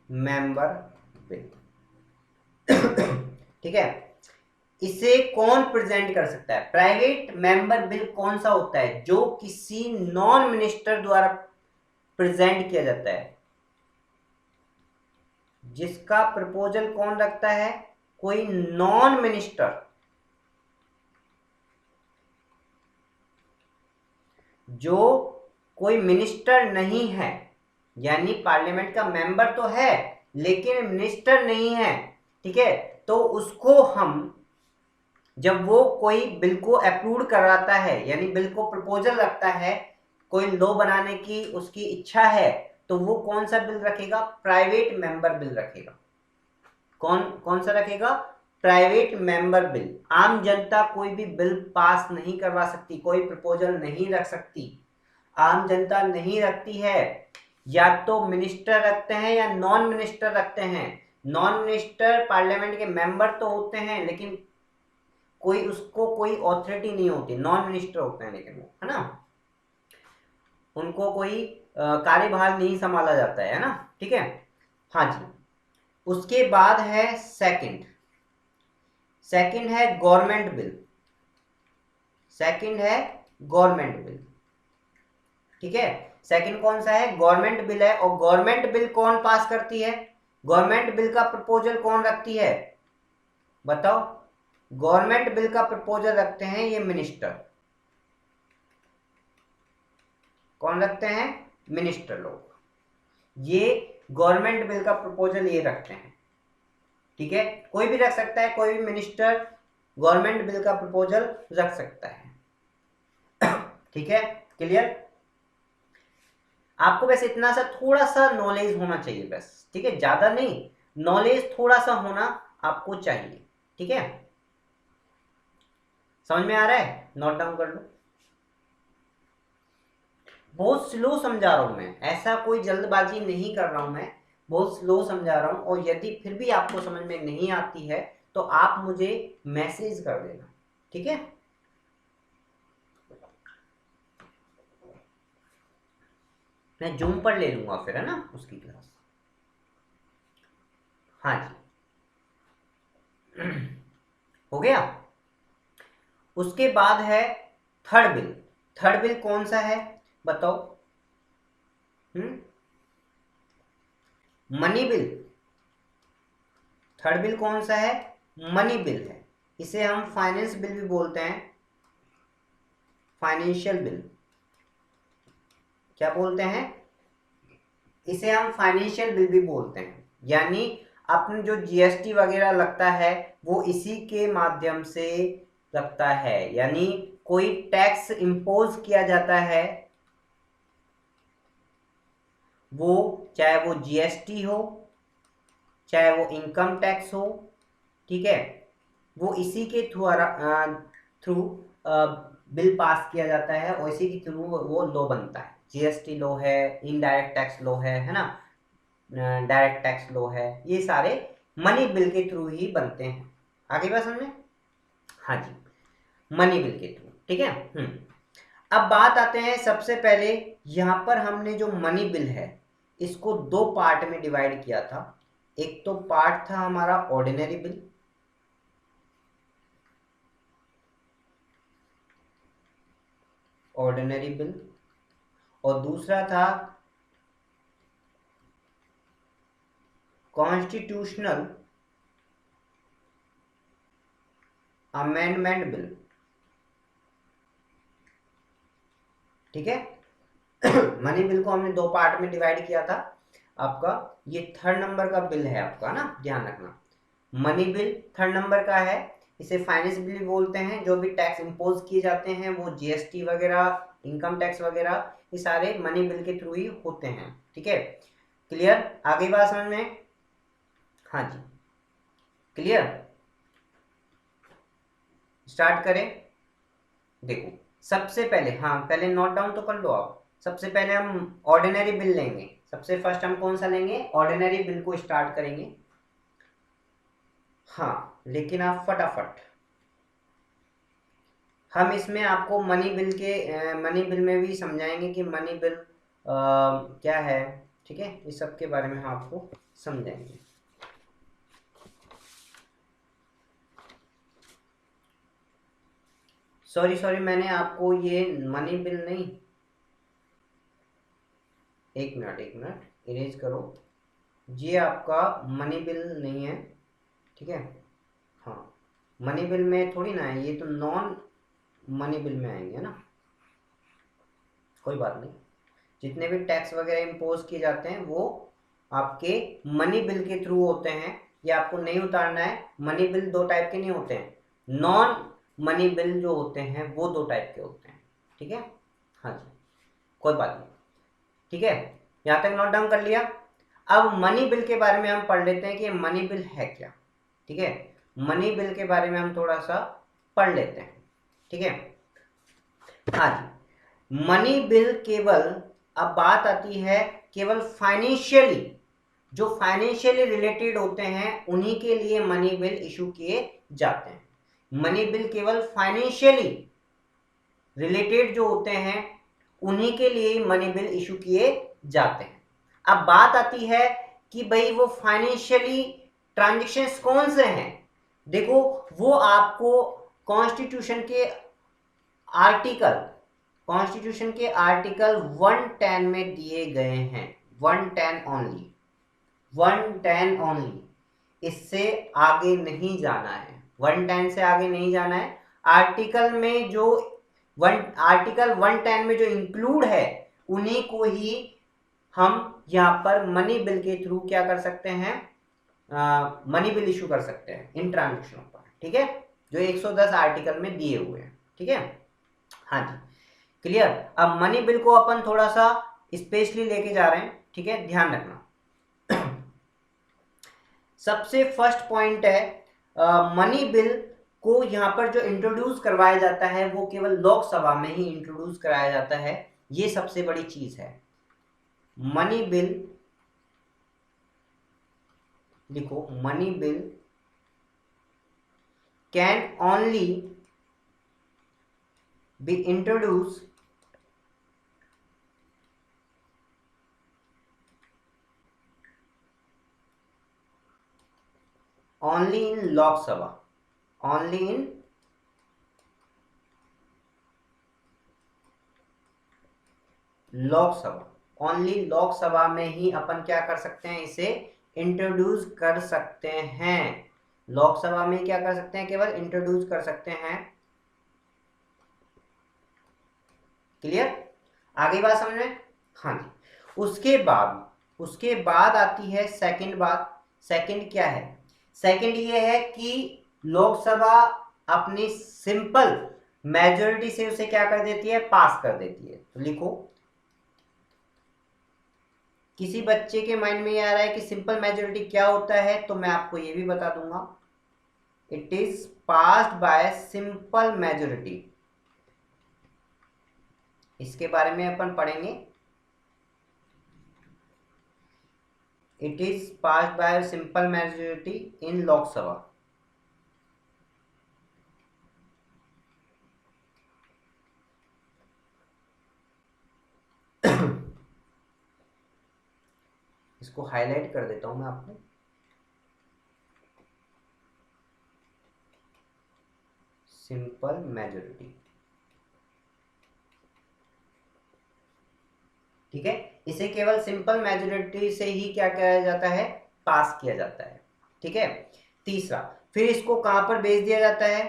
member bill. ठीक है, इसे कौन प्रेजेंट कर सकता है? प्राइवेट मेंबर बिल कौन सा होता है? जो किसी नॉन मिनिस्टर द्वारा प्रेजेंट किया जाता है, जिसका प्रपोजल कौन रखता है? कोई नॉन मिनिस्टर, जो कोई मिनिस्टर नहीं है, यानी पार्लियामेंट का मेंबर तो है लेकिन मिनिस्टर नहीं है। ठीक है, तो उसको हम, जब वो कोई बिल को अप्रूव कराता है, यानी बिल को प्रपोजल रखता है, कोई लॉ बनाने की उसकी इच्छा है, तो वो कौन सा बिल रखेगा? प्राइवेट मेंबर बिल रखेगा। कौन कौन सा रखेगा? Private member bill. आम जनता कोई भी बिल पास नहीं करवा सकती, कोई प्रपोजल नहीं रख सकती, आम जनता नहीं रखती है। या तो मिनिस्टर रखते हैं या नॉन मिनिस्टर रखते हैं। नॉन मिनिस्टर पार्लियामेंट के मेंबर तो होते हैं लेकिन कोई उसको कोई ऑथोरिटी नहीं होती, नॉन मिनिस्टर होते हैं लेकिन वो, है ना, उनको कोई कार्यभार नहीं संभाला जाता है ना। ठीक है, हाँ जी। उसके बाद है सेकंड है गवर्नमेंट बिल। सेकंड है गवर्नमेंट बिल। ठीक है, सेकंड कौन सा है? गवर्नमेंट बिल है। और गवर्नमेंट बिल कौन पास करती है? गवर्नमेंट बिल का प्रपोजल कौन रखती है? बताओ। गवर्नमेंट बिल का प्रपोजल रखते हैं ये मिनिस्टर। कौन रखते हैं? मिनिस्टर लोग। ये गवर्नमेंट बिल का प्रपोजल ये रखते हैं। ठीक है, कोई भी रख सकता है, कोई भी मिनिस्टर गवर्नमेंट बिल का प्रपोजल रख सकता है। ठीक है, क्लियर? आपको बस इतना सा थोड़ा सा नॉलेज होना चाहिए बस। ठीक है, ज्यादा नहीं, नॉलेज थोड़ा सा होना आपको चाहिए। ठीक है, समझ में आ रहा है? नोट डाउन कर लो। बहुत स्लो समझा रहा हूं मैं, ऐसा कोई जल्दबाजी नहीं कर रहा हूं मैं, बहुत स्लो समझा रहा हूं। और यदि फिर भी आपको समझ में नहीं आती है तो आप मुझे मैसेज कर देना। ठीक है, मैं जूम पर ले लूंगा फिर, है ना, उसकी क्लास। हाँ जी। हो गया। उसके बाद है थर्ड बिल। थर्ड बिल कौन सा है बताओ? Money bill. थर्ड बिल कौन सा है? मनी बिल है। इसे हम फाइनेंस बिल भी बोलते हैं, फाइनेंशियल बिल। क्या बोलते हैं? इसे हम फाइनेंशियल बिल भी बोलते हैं। यानी अपने जो जीएसटी वगैरह लगता है वो इसी के माध्यम से लगता है। यानी कोई टैक्स इंपोज किया जाता है, वो चाहे वो जीएसटी हो, चाहे वो इनकम टैक्स हो, ठीक है, वो इसी के थ्रू बिल पास किया जाता है और इसी के थ्रू वो लॉ बनता है। जीएसटी लॉ है, इनडायरेक्ट टैक्स लॉ है ना, डायरेक्ट टैक्स लॉ है, ये सारे मनी बिल के थ्रू ही बनते हैं। आगे बात समझे? हाँ जी, मनी बिल के थ्रू। ठीक है। अब बात आते हैं, सबसे पहले यहां पर हमने जो मनी बिल है इसको दो पार्ट में डिवाइड किया था। एक तो पार्ट था हमारा ऑर्डिनरी बिल, ऑर्डिनरी बिल, और दूसरा था कॉन्स्टिट्यूशनल अमेंडमेंट बिल। ठीक है। मनी बिल को हमने दो पार्ट में डिवाइड किया था। आपका ये थर्ड नंबर का बिल है आपका ना, ध्यान रखना। मनी बिल थर्ड नंबर का है। इसे फाइनेंस बिल भी बोलते हैं। जो भी टैक्स इंपोज किए जाते हैं वो जीएसटी वगैरह, इनकम टैक्स वगैरह, ये सारे मनी बिल के थ्रू ही होते हैं। ठीक है, क्लियर? आगे बात समझ में? हाँ जी, क्लियर? स्टार्ट करें। देखो, सबसे पहले, हाँ पहले नोट डाउन तो कर लो आप। सबसे पहले हम ऑर्डिनरी बिल लेंगे। सबसे फर्स्ट हम कौन सा लेंगे? ऑर्डिनरी बिल को स्टार्ट करेंगे। हाँ, लेकिन आप फटाफट, हम इसमें आपको मनी बिल में भी समझाएंगे कि मनी बिल क्या है, ठीक है, इस सब के बारे में हम आपको समझाएंगे। सॉरी मैंने आपको ये मनी बिल नहीं, एक मिनट इरेज करो, ये आपका मनी बिल नहीं है, ठीक है। हाँ, मनी बिल में थोड़ी ना है, ये तो नॉन मनी बिल में आएंगे ना, कोई बात नहीं। जितने भी टैक्स वगैरह इम्पोज किए जाते हैं वो आपके मनी बिल के थ्रू होते हैं, ये आपको नहीं उतारना है। मनी बिल दो टाइप के नहीं होते हैं, नॉन मनी बिल जो होते हैं वो दो टाइप के होते हैं, ठीक है। हाँ जी, कोई बात नहीं, ठीक है, यहाँ तक नोट डाउन कर लिया। अब मनी बिल के बारे में हम पढ़ लेते हैं कि मनी बिल है क्या, ठीक है। मनी बिल के बारे में हम थोड़ा सा पढ़ लेते हैं, ठीक है। हाँ जी, मनी बिल केवल, अब बात आती है केवल फाइनेंशियली, जो फाइनेंशियली रिलेटेड होते हैं उन्हीं के लिए मनी बिल इशू किए जाते हैं। मनी बिल केवल फाइनेंशियली रिलेटेड जो होते हैं उन्हीं के लिए मनी बिल इशू किए जाते हैं। अब बात आती है कि भाई वो फाइनेंशियली ट्रांजेक्शन्स कौन से हैं। देखो, वो आपको कॉन्स्टिट्यूशन के आर्टिकल, कॉन्स्टिट्यूशन के आर्टिकल 110 में दिए गए हैं, 110 ओनली, 110 ओनली, इससे आगे नहीं जाना है, 110 से आगे नहीं जाना है। आर्टिकल में जो आर्टिकल 110 में जो इंक्लूड है उन्हीं को ही हम यहाँ पर मनी बिल के थ्रू क्या कर सकते हैं, मनी बिल इशू कर सकते हैं इन ट्रांजेक्शनों पर, ठीक है, जो 110 आर्टिकल में दिए हुए हैं, ठीक है। हाँ जी, क्लियर। अब मनी बिल को अपन थोड़ा सा स्पेशली लेके जा रहे हैं, ठीक है, ध्यान रखना। सबसे फर्स्ट पॉइंट है, मनी बिल को यहाँ पर जो इंट्रोड्यूस करवाया जाता है वो केवल लोकसभा में ही इंट्रोड्यूस कराया जाता है, ये सबसे बड़ी चीज है। मनी बिल, लिखो, money bill can only be introduce only in Lok Sabha, only in Lok Sabha, only Lok Sabha में ही अपन क्या कर सकते हैं, इसे इंट्रोड्यूस कर सकते हैं। लोकसभा में क्या कर सकते हैं, केवल इंट्रोड्यूस कर सकते हैं। क्लियर, आगे बात समझ में। हाँ जी, उसके बाद आती है सेकंड बात। सेकंड क्या है, सेकंड ये है कि लोकसभा अपनी सिंपल मेजोरिटी से उसे क्या कर देती है, पास कर देती है। तो लिखो, किसी बच्चे के माइंड में ये आ रहा है कि सिंपल मेजोरिटी क्या होता है, तो मैं आपको ये भी बता दूंगा, it is passed by simple majority. इसके बारे में अपन पढ़ेंगे, it is passed by simple majority in Lok Sabha. इसको हाईलाइट कर देता हूं मैं आपको, सिंपल मेजोरिटी, ठीक है। इसे केवल सिंपल मेजोरिटी से ही क्या किया जाता है, पास किया जाता है, ठीक है। तीसरा, फिर इसको कहां पर भेज दिया जाता है,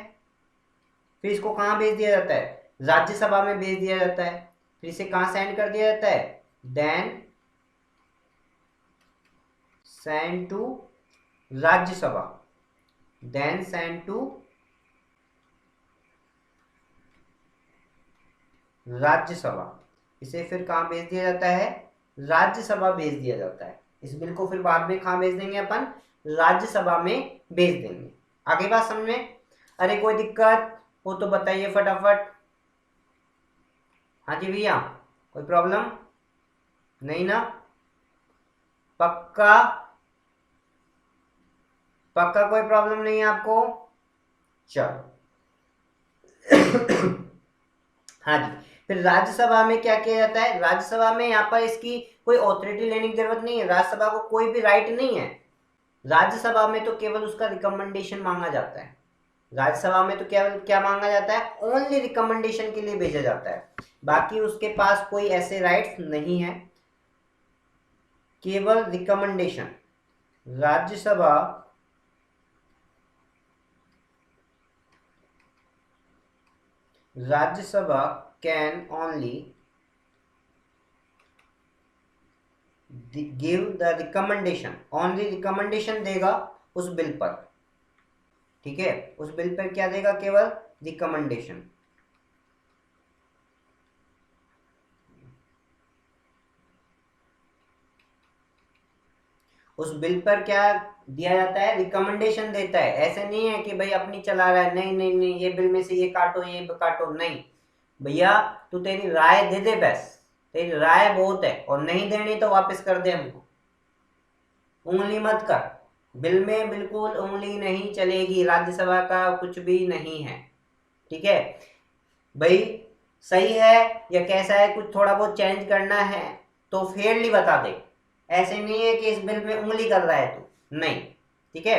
फिर इसको कहां भेज दिया जाता है, राज्यसभा में भेज दिया जाता है। फिर इसे कहां सेंड कर दिया जाता है, then send to Rajya Sabha, then send to Rajya Sabha. इसे फिर कहां भेज दिया जाता है, राज्यसभा भेज दिया जाता है। इस बिल को फिर बाद में कहां भेज देंगे अपन, राज्यसभा में भेज देंगे। आगे बात समझ में। अरे कोई दिक्कत हो तो बताइए फटाफट। हाँ जी भैया, कोई प्रॉब्लम नहीं ना, पक्का, पक्का कोई प्रॉब्लम नहीं है आपको, चलो। हाँ जी, फिर राज्यसभा में क्या किया जाता है, राज्यसभा में यहाँ पर इसकी कोई ऑथोरिटी लेने की जरूरत नहीं है, राज्यसभा को कोई भी राइट नहीं है। राज्यसभा में तो केवल उसका रिकमेंडेशन मांगा जाता है, राज्यसभा में तो केवल क्या मांगा जाता है, ओनली रिकमेंडेशन के लिए भेजा जाता है, बाकी उसके पास कोई ऐसे राइट्स नहीं है, केवल recommendation. Rajya Sabha Rajya Sabha can only give the recommendation, only recommendation देगा उस बिल पर, ठीक है, उस बिल पर क्या देगा, केवल रिकमेंडेशन। उस बिल पर क्या दिया जाता है, रिकमेंडेशन देता है, ऐसे नहीं है कि भाई अपनी चला रहा है, नहीं नहीं नहीं ये बिल में से ये काटो ये काटो, नहीं भैया तू तेरी राय दे दे, बस तेरी राय बहुत है, और नहीं देनी तो वापस कर दे हमको, उंगली मत कर, बिल में बिल्कुल उंगली नहीं चलेगी, राज्यसभा का कुछ भी नहीं है, ठीक है भाई, सही है या कैसा है, कुछ थोड़ा बहुत चेंज करना है तो फेयरली बता दे, ऐसे नहीं है कि इस बिल में उंगली कर रहा है तू, नहीं, ठीक है,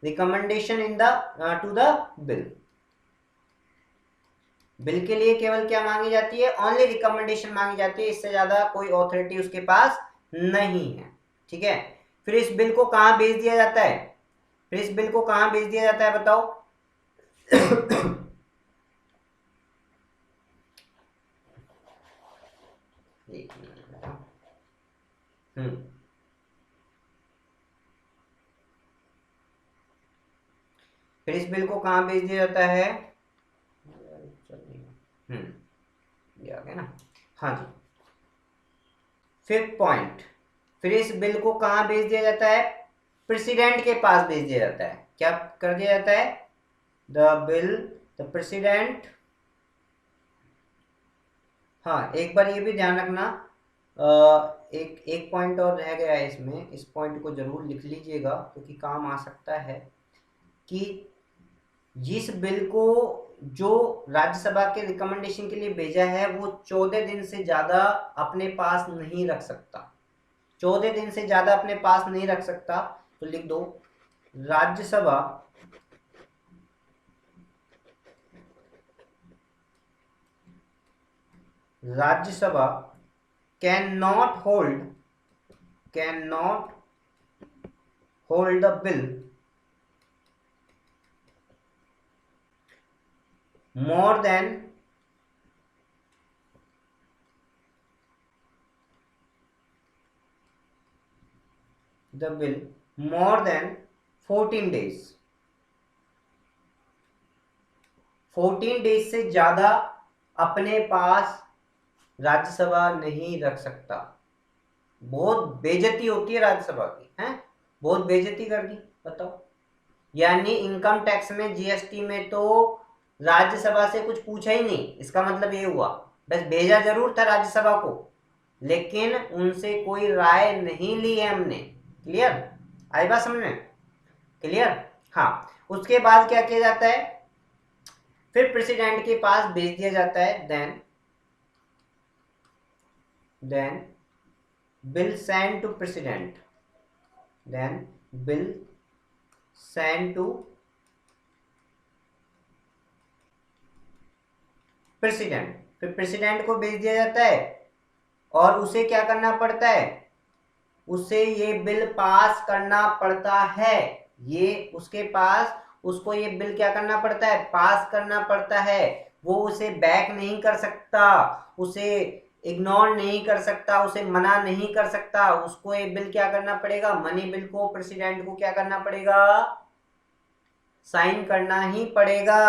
recommendation in the two the bill, bill के लिए केवल क्या मांगी जाती है, ओनली रिकमेंडेशन मांगी जाती है, इससे ज्यादा कोई ऑथोरिटी उसके पास नहीं है, ठीक है। फिर इस बिल को कहां भेज दिया जाता है, फिर इस बिल को कहां भेज दिया जाता है बताओ एक मिनट, फिर इस बिल को कहां भेज दिया जाता है, ये आ गया ना, हाँ जी, फिफ्थ पॉइंट, फिर इस बिल को कहां भेज दिया जाता है, प्रेसिडेंट के पास भेज दिया जाता है, क्या कर दिया जाता है, द बिल, द प्रेसिडेंट, हाँ एक बार ये भी ध्यान रखना, एक एक पॉइंट और रह गया है इसमें, इस पॉइंट को जरूर लिख लीजिएगा क्योंकि काम आ सकता है, कि जिस बिल को जो राज्यसभा के रिकमेंडेशन के लिए भेजा है वो 14 दिन से ज्यादा अपने पास नहीं रख सकता, 14 दिन से ज्यादा अपने पास नहीं रख सकता, तो लिख दो, Rajya Sabha Rajya Sabha can not hold the bill more than the bill more than 14 days, 14 days से ज्यादा अपने पास राज्यसभा नहीं रख सकता, बहुत बेइज्जती होती है राज्यसभा की, हैं बहुत बेइज्जती कर दी, बताओ, यानी इनकम टैक्स में जीएसटी में तो राज्यसभा से कुछ पूछा ही नहीं, इसका मतलब ये हुआ, बस भेजा जरूर था राज्यसभा को लेकिन उनसे कोई राय नहीं ली है हमने, क्लियर, आई बात समझ में, क्लियर, हाँ, उसके बाद क्या किया जाता है, फिर प्रेसिडेंट के पास भेज दिया जाता है, then bill send to president, then bill send to president, फिर प्रेसिडेंट को भेज दिया जाता है और उसे क्या करना पड़ता है, उसे ये बिल पास करना पड़ता है, ये उसके पास उसको ये बिल क्या करना पड़ता है, पास करना पड़ता है, वो उसे बैक नहीं कर सकता, उसे इग्नोर नहीं कर सकता, उसे मना नहीं कर सकता, उसको ये बिल क्या करना पड़ेगा, मनी बिल को प्रेसिडेंट को क्या करना पड़ेगा, साइन करना ही पड़ेगा,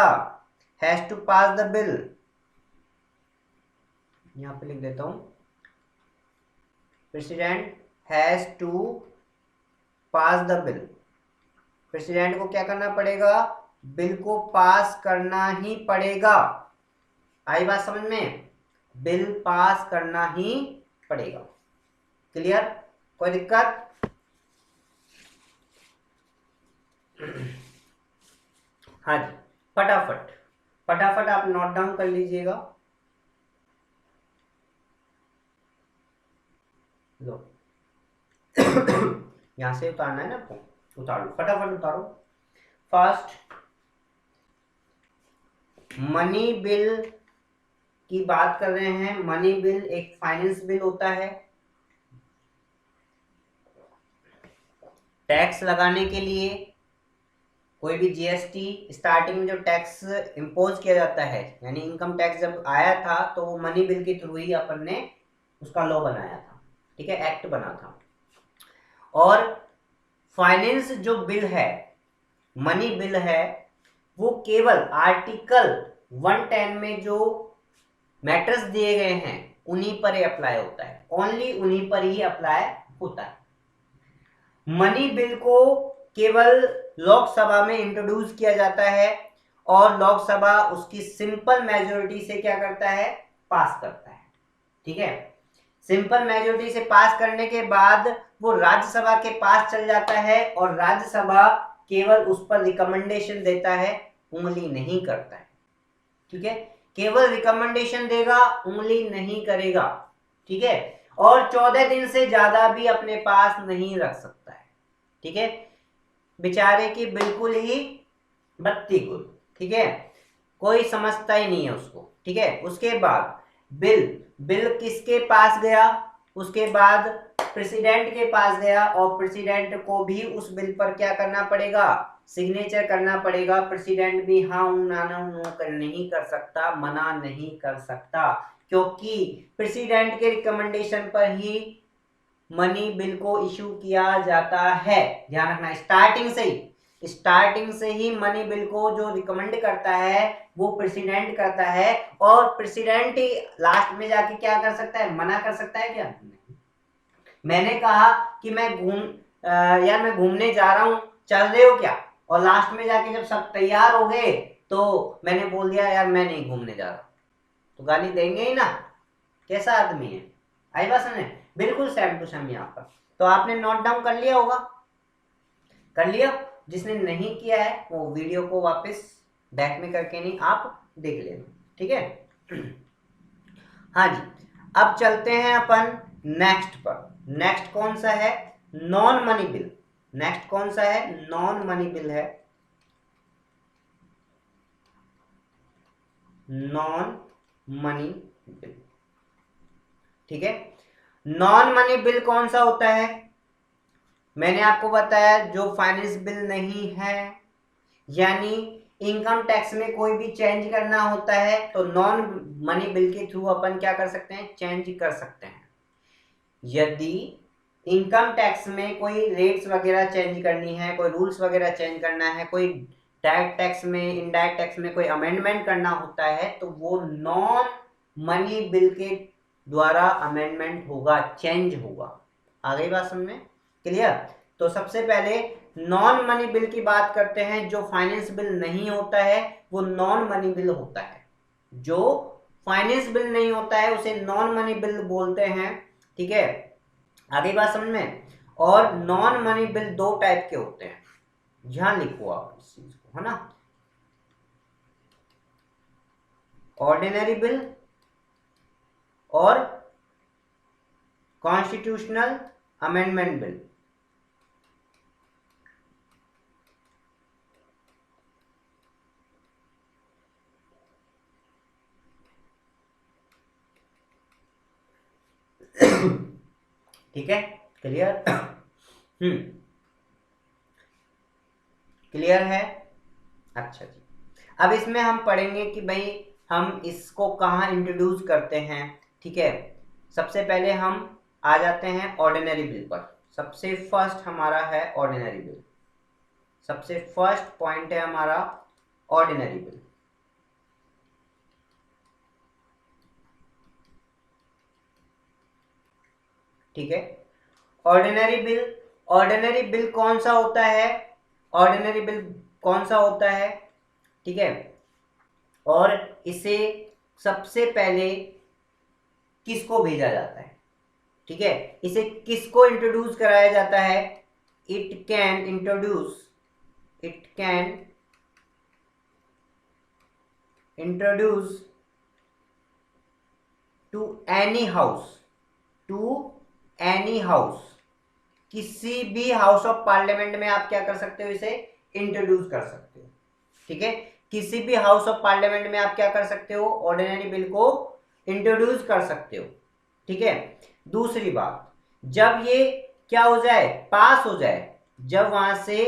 has to pass the bill, यहां पे लिख देता हूं, president has to pass the bill, president को क्या करना पड़ेगा, बिल को पास करना ही पड़ेगा, आई बात समझ में, बिल पास करना ही पड़ेगा, क्लियर, कोई दिक्कत, हाँ जी, फटाफट फटाफट आप नोट डाउन कर लीजिएगा, लो यहाँ से उतारना है ना आपको, उतार लो फटाफट उतारो। फर्स्ट, मनी बिल की बात कर रहे हैं। मनी बिल एक फाइनेंस बिल होता है। टैक्स लगाने के लिए कोई भी जीएसटी स्टार्टिंग में जो टैक्स इम्पोज किया जाता है, यानी इनकम टैक्स जब आया था तो वो मनी बिल के थ्रू ही अपन ने उसका लॉ बनाया था, ठीक है, एक्ट बना था। और फाइनेंस जो बिल है, मनी बिल है, वो केवल आर्टिकल 110 में जो मैटर्स दिए गए हैं उन्हीं पर ही अप्लाई होता है, ओनली उन्हीं पर ही अप्लाई होता है। मनी बिल को केवल लोकसभा में इंट्रोड्यूस किया जाता है और लोकसभा उसकी सिंपल मेजोरिटी से क्या करता है, पास करता है, ठीक है। सिंपल मेजोरिटी से पास करने के बाद वो राज्यसभा के पास चल जाता है और राज्यसभा केवल उस पर रिकमेंडेशन देता है, उंगली नहीं करता है, ठीक है। केवल रिकमेंडेशन देगा, उंगली नहीं करेगा, ठीक है। और 14 दिन से ज्यादा भी अपने पास नहीं रख सकता है, ठीक है। बेचारे की बिल्कुल ही बत्ती गुल, ठीक है, कोई समझता ही नहीं है उसको, ठीक है। उसके बाद बिल किसके पास गया, उसके बाद प्रेसिडेंट के पास गया और प्रेसिडेंट को भी उस बिल पर क्या करना पड़ेगा, सिग्नेचर करना पड़ेगा। प्रेसिडेंट भी हाँ ना नहीं कर सकता, मना नहीं कर सकता, क्योंकि प्रेसिडेंट के रिकमेंडेशन पर ही मनी बिल को इशू किया जाता है। ध्यान रखना, स्टार्टिंग से ही मनी बिल को जो रिकमेंड करता है वो प्रेसिडेंट करता है, और प्रेसिडेंट ही लास्ट में जाके क्या कर सकता है, मना कर सकता है क्या? मैंने कहा कि यार मैं घूमने जा रहा हूं, चल रहे हो क्या? और लास्ट में जाके जब सब तैयार हो गए तो मैंने बोल दिया यार मैं नहीं घूमने जा रहा, तो गाली देंगे ही ना। कैसा आदमी है, आई बात समझ? बिल्कुल सेम टू सेम यहाँ पर। तो आपने नोट डाउन कर लिया होगा, कर लिया? जिसने नहीं किया है वो वीडियो को वापस बैक में करके नहीं आप देख लेना, ठीक है। हाँ जी, अब चलते हैं अपन नेक्स्ट पर। नेक्स्ट कौन सा है? Non money bill. नेक्स्ट कौन सा है? नॉन मनी बिल है। नॉन मनी बिल, ठीक है। नॉन मनी बिल कौन सा होता है? मैंने आपको बताया जो फाइनेंस बिल नहीं है, यानी इनकम टैक्स में कोई भी चेंज करना होता है तो नॉन मनी बिल के थ्रू अपन क्या कर सकते हैं, चेंज कर सकते हैं। यदि इनकम टैक्स में कोई रेट्स वगैरह चेंज करनी है, कोई रूल्स वगैरह चेंज करना है, कोई डायरेक्ट टैक्स में, इनडायरेक्ट टैक्स में कोई अमेंडमेंट करना होता है तो वो नॉन मनी बिल के द्वारा अमेंडमेंट होगा, चेंज होगा। आ गई बात समझ में? क्लियर? तो सबसे पहले नॉन मनी बिल की बात करते हैं। जो फाइनेंस बिल नहीं होता है वो नॉन मनी बिल होता है। जो फाइनेंस बिल नहीं होता है उसे नॉन मनी बिल बोलते हैं, ठीक है। आगे बात समझ में? और नॉन मनी बिल दो टाइप के होते हैं, ध्यान लिखो आप इस चीज को, है ना। ऑर्डिनरी बिल और कॉन्स्टिट्यूशनल अमेंडमेंट बिल। ठीक है, क्लियर? क्लियर है? अच्छा जी। अब इसमें हम पढ़ेंगे कि भाई हम इसको कहाँ इंट्रोड्यूस करते हैं, ठीक है। सबसे पहले हम आ जाते हैं ऑर्डिनरी बिल पर। सबसे फर्स्ट हमारा है ऑर्डिनरी बिल। सबसे फर्स्ट पॉइंट है हमारा ऑर्डिनरी बिल, ठीक है। ऑर्डिनरी बिल कौन सा होता है? ऑर्डिनरी बिल कौन सा होता है, ठीक है। और इसे सबसे पहले किसको भेजा जाता है, ठीक है। इसे किसको इंट्रोड्यूस कराया जाता है? It can introduce to any house, to any house, किसी भी हाउस ऑफ पार्लियामेंट में आप क्या कर सकते हो, इसे इंट्रोड्यूस कर सकते हो। ठीक है, किसी भी हाउस ऑफ पार्लियामेंट में आप क्या कर सकते हो, ऑर्डिनरी बिल को इंट्रोड्यूस कर सकते हो। ठीक है, दूसरी बात, जब ये क्या हो जाए, पास हो जाए, जब वहां से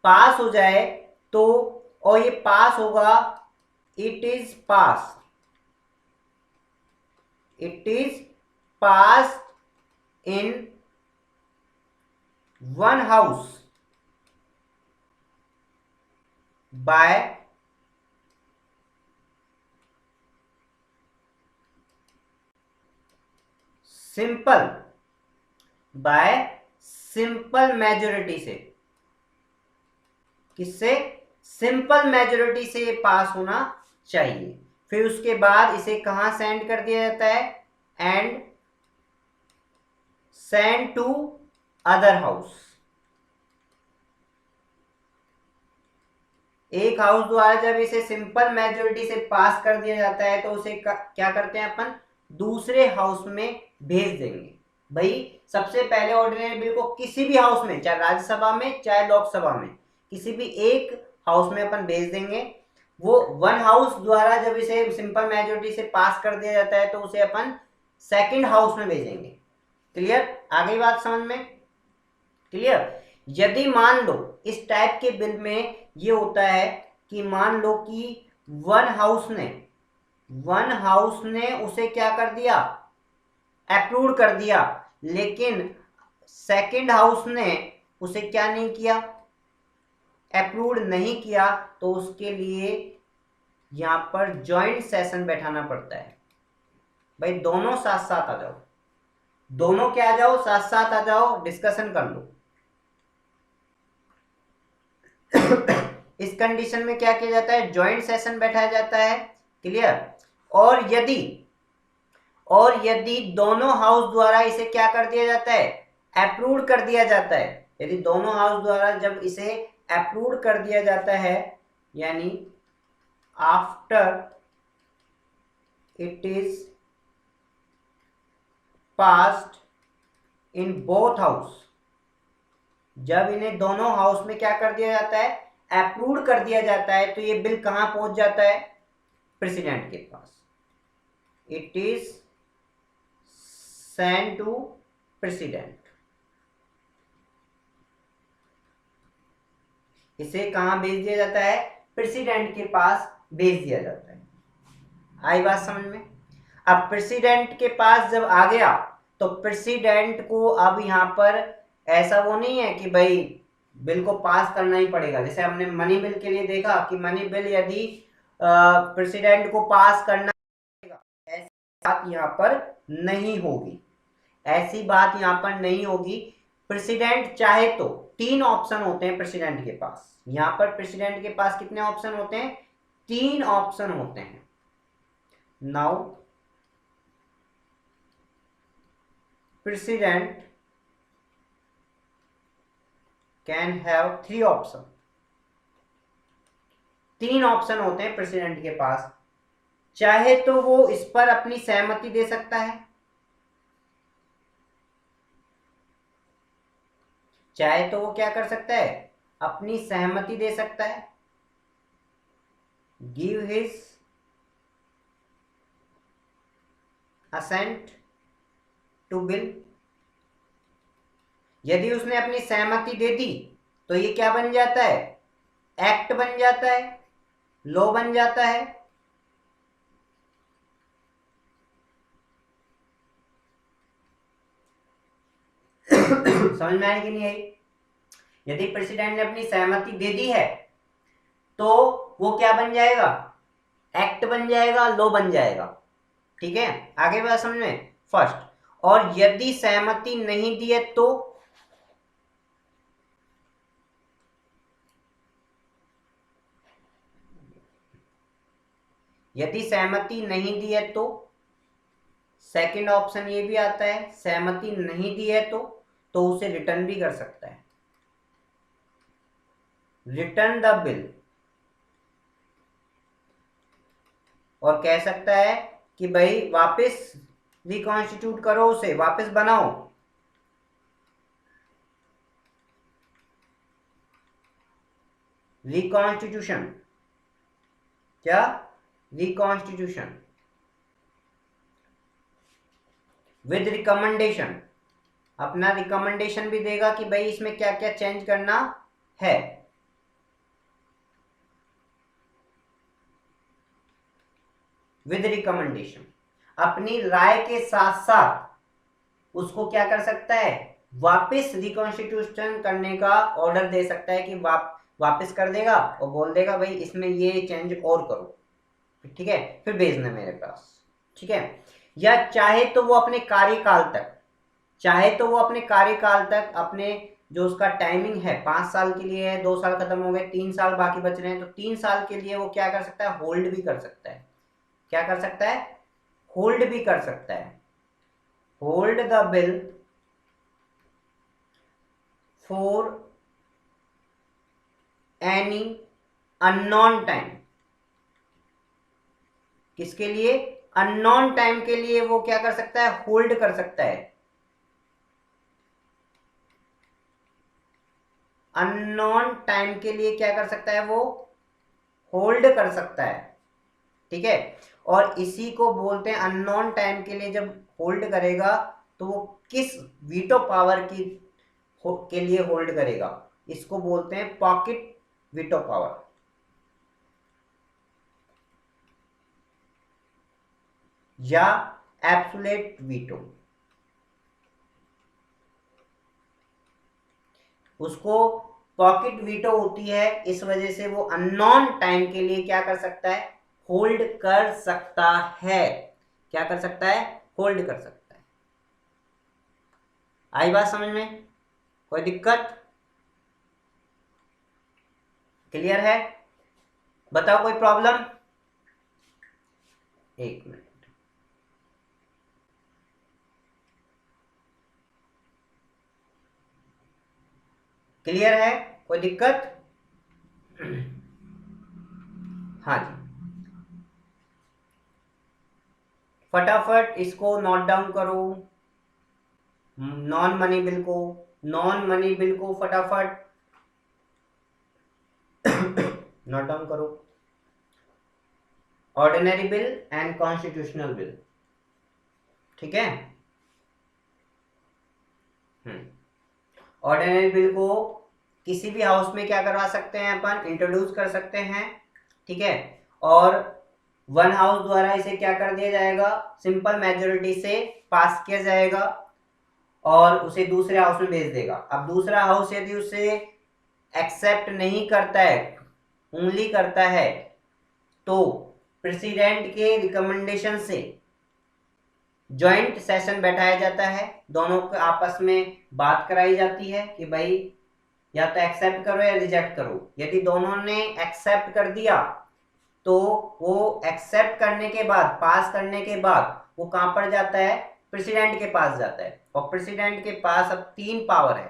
पास हो जाए तो, और ये पास होगा, it is pass, it is pass in one house by simple, bye simple majority से, किससे, सिंपल मेजोरिटी से ये पास होना चाहिए। फिर उसके बाद इसे कहां सेंड कर दिया जाता है, and send to other house, एक हाउस द्वारा जब इसे सिंपल मेजोरिटी से पास कर दिया जाता है तो उसे क्या करते हैं अपन, दूसरे हाउस में भेज देंगे। भाई सबसे पहले ऑर्डिनरी बिल को किसी भी हाउस में, चाहे राज्यसभा में चाहे लोकसभा में, किसी भी एक हाउस में अपन भेज देंगे। वो वन हाउस द्वारा जब इसे सिंपल मेजोरिटी से पास कर दिया जाता है तो उसे अपन सेकंड हाउस में भेजेंगे। क्लियर, आ गई बात समझ में, क्लियर। यदि मान लो इस टाइप के बिल में ये होता है कि मान लो कि वन हाउस ने उसे क्या कर दिया, अप्रूव कर दिया, लेकिन सेकंड हाउस ने उसे क्या नहीं किया, अप्रूव नहीं किया, तो उसके लिए यहां पर जॉइंट सेशन बैठाना पड़ता है। भाई दोनों साथ साथ आ जाओ, दोनों क्या आ जाओ, साथ साथ आ जाओ, डिस्कशन कर लो। इस कंडीशन में क्या किया जाता है, जॉइंट सेशन बैठाया जाता है। क्लियर, और यदि दोनों हाउस द्वारा इसे क्या कर दिया जाता है, अप्रूव कर दिया जाता है, यदि दोनों हाउस द्वारा जब इसे अप्रूव कर दिया जाता है, यानी after it is passed in both house, जब इन्हें दोनों हाउस में क्या कर दिया जाता है, अप्रूव कर दिया जाता है, तो ये बिल कहां पहुंच जाता है, प्रेसिडेंट के पास। It is send to president, इसे कहां भेज दिया जाता है, प्रेसिडेंट के पास भेज दिया जाता है। आई बात समझ में। अब प्रेसिडेंट के पास जब आ गया तो प्रेसिडेंट को अब यहां पर ऐसा वो नहीं है कि भाई बिल को पास करना ही पड़ेगा, जैसे हमने मनी बिल के लिए देखा कि मनी बिल यदि प्रेसिडेंट को पास करना पड़ेगा, ऐसी बात यहाँ पर नहीं होगी, ऐसी बात यहाँ पर नहीं होगी। प्रेसिडेंट चाहे तो, तीन ऑप्शन होते हैं प्रेसिडेंट के पास, यहाँ पर प्रेसिडेंट के पास कितने ऑप्शन होते हैं, तीन ऑप्शन होते हैं। Now president can have three option, तीन ऑप्शन होते हैं प्रेसिडेंट के पास। चाहे तो वो इस पर अपनी सहमति दे सकता है, चाहे तो वो क्या कर सकता है, अपनी सहमति दे सकता है, give his assent to bill. यदि उसने अपनी सहमति दे दी तो ये क्या बन जाता है, एक्ट बन जाता है, लॉ बन जाता है। समझ में आई कि नहीं आई। यदि प्रेसिडेंट ने अपनी सहमति दे दी है तो वो क्या बन जाएगा, एक्ट बन जाएगा, लॉ बन जाएगा। ठीक है, आगे बात समझ में, फर्स्ट। और यदि सहमति नहीं दी है तो, यदि सहमति नहीं दी है तो सेकंड ऑप्शन ये भी आता है, सहमति नहीं दी है तो उसे रिटर्न भी कर सकता है, रिटर्न द बिल, और कह सकता है कि भाई वापस रिकॉन्स्टिट्यूट करो, उसे वापस बनाओ। रिकॉन्स्टिट्यूशन, क्या, रिकॉन्स्टिट्यूशन विद रिकमेंडेशन, अपना रिकमेंडेशन भी देगा कि भाई इसमें क्या क्या चेंज करना है। विद रिकमेंडेशन, अपनी राय के साथ साथ उसको क्या कर सकता है, वापस रिकॉन्स्टिट्यूशन करने का ऑर्डर दे सकता है कि वापस कर देगा और बोल देगा भाई इसमें ये चेंज और करो, ठीक है, फिर भेजना मेरे पास, ठीक है। या चाहे तो वो अपने कार्यकाल तक, चाहे तो वो अपने कार्यकाल तक, अपने जो उसका टाइमिंग है 5 साल के लिए है, 2 साल खत्म हो गए, 3 साल बाकी बच रहे हैं, तो 3 साल के लिए वो क्या कर सकता है, होल्ड भी कर सकता है। क्या कर सकता है, होल्ड भी कर सकता है। Hold the bill for any unknown time, किसके लिए, अननोन टाइम के लिए वो क्या कर सकता है, होल्ड कर सकता है। अननोन टाइम के लिए क्या कर सकता है, वो होल्ड कर सकता है, ठीक है। और इसी को बोलते हैं अननोन टाइम के लिए जब होल्ड करेगा तो वो किस वीटो पावर की के लिए होल्ड करेगा, इसको बोलते हैं पॉकेट वीटो पावर या एब्सोल्यूट वीटो। उसको पॉकेट वीटो होती है, इस वजह से वो अननोन टाइम के लिए क्या कर सकता है, होल्ड कर सकता है। क्या कर सकता है, होल्ड कर सकता है। आई बात समझ में, कोई दिक्कत, क्लियर है, बताओ कोई प्रॉब्लम, एक मिनट। क्लियर है, कोई दिक्कत, हाँ जी, फटाफट इसको नोट डाउन करो, नॉन मनी बिल को, नॉन मनी बिल को फटाफट नोट डाउन करो। Ordinary bill and constitutional bill, ठीक है। ऑर्डिनरी बिल को किसी भी हाउस में क्या करवा सकते हैं, अपन इंट्रोड्यूस कर सकते हैं, ठीक है। और वन हाउस द्वारा इसे क्या कर दिया जाएगा, सिंपल मेजोरिटी से पास किया जाएगा और उसे दूसरे हाउस में भेज देगा। अब दूसरा हाउस यदि उसे एक्सेप्ट नहीं करता है, ओनली करता है, तो प्रेसिडेंट के रिकमेंडेशन से जॉइंट सेशन बैठाया जाता है, दोनों को आपस में बात कराई जाती है कि भाई या तो एक्सेप्ट करो या रिजेक्ट करो। यदि दोनों ने एक्सेप्ट कर दिया तो वो एक्सेप्ट करने के बाद, पास करने के बाद वो कहां पर जाता है, प्रेसिडेंट के पास जाता है। और प्रेसिडेंट के पास अब 3 पावर है,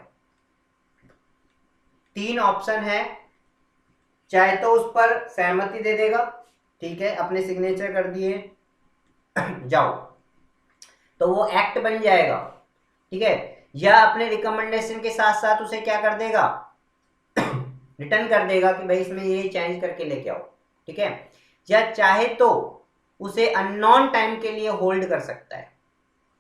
3 ऑप्शन है। चाहे तो उस पर सहमति दे देगा, ठीक है, अपने सिग्नेचर कर दिए जाओ, तो वो एक्ट बन जाएगा, ठीक है। या अपने रिकमेंडेशन के साथ साथ उसे क्या कर देगा, रिटर्न कर देगा कि भाई इसमें ये चेंज करके लेके आओ, ठीक है। या चाहे तो उसे अननोन टाइम के लिए होल्ड कर सकता है,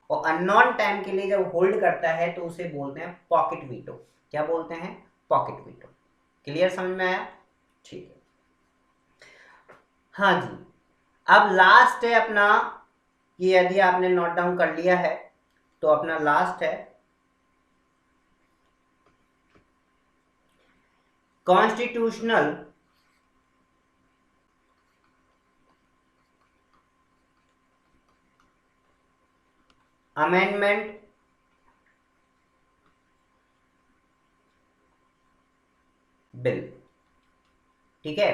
और अननोन टाइम के लिए जब होल्ड करता है तो उसे बोलते हैं पॉकेट वीटो। क्या बोलते हैं, पॉकेट वीटो। क्लियर, समझ में आया, ठीक है। हाँ जी, अब लास्ट है अपना, कि यदि आपने नोट डाउन कर लिया है तो अपना लास्ट है कॉन्स्टिट्यूशनल अमेंडमेंट बिल, ठीक है।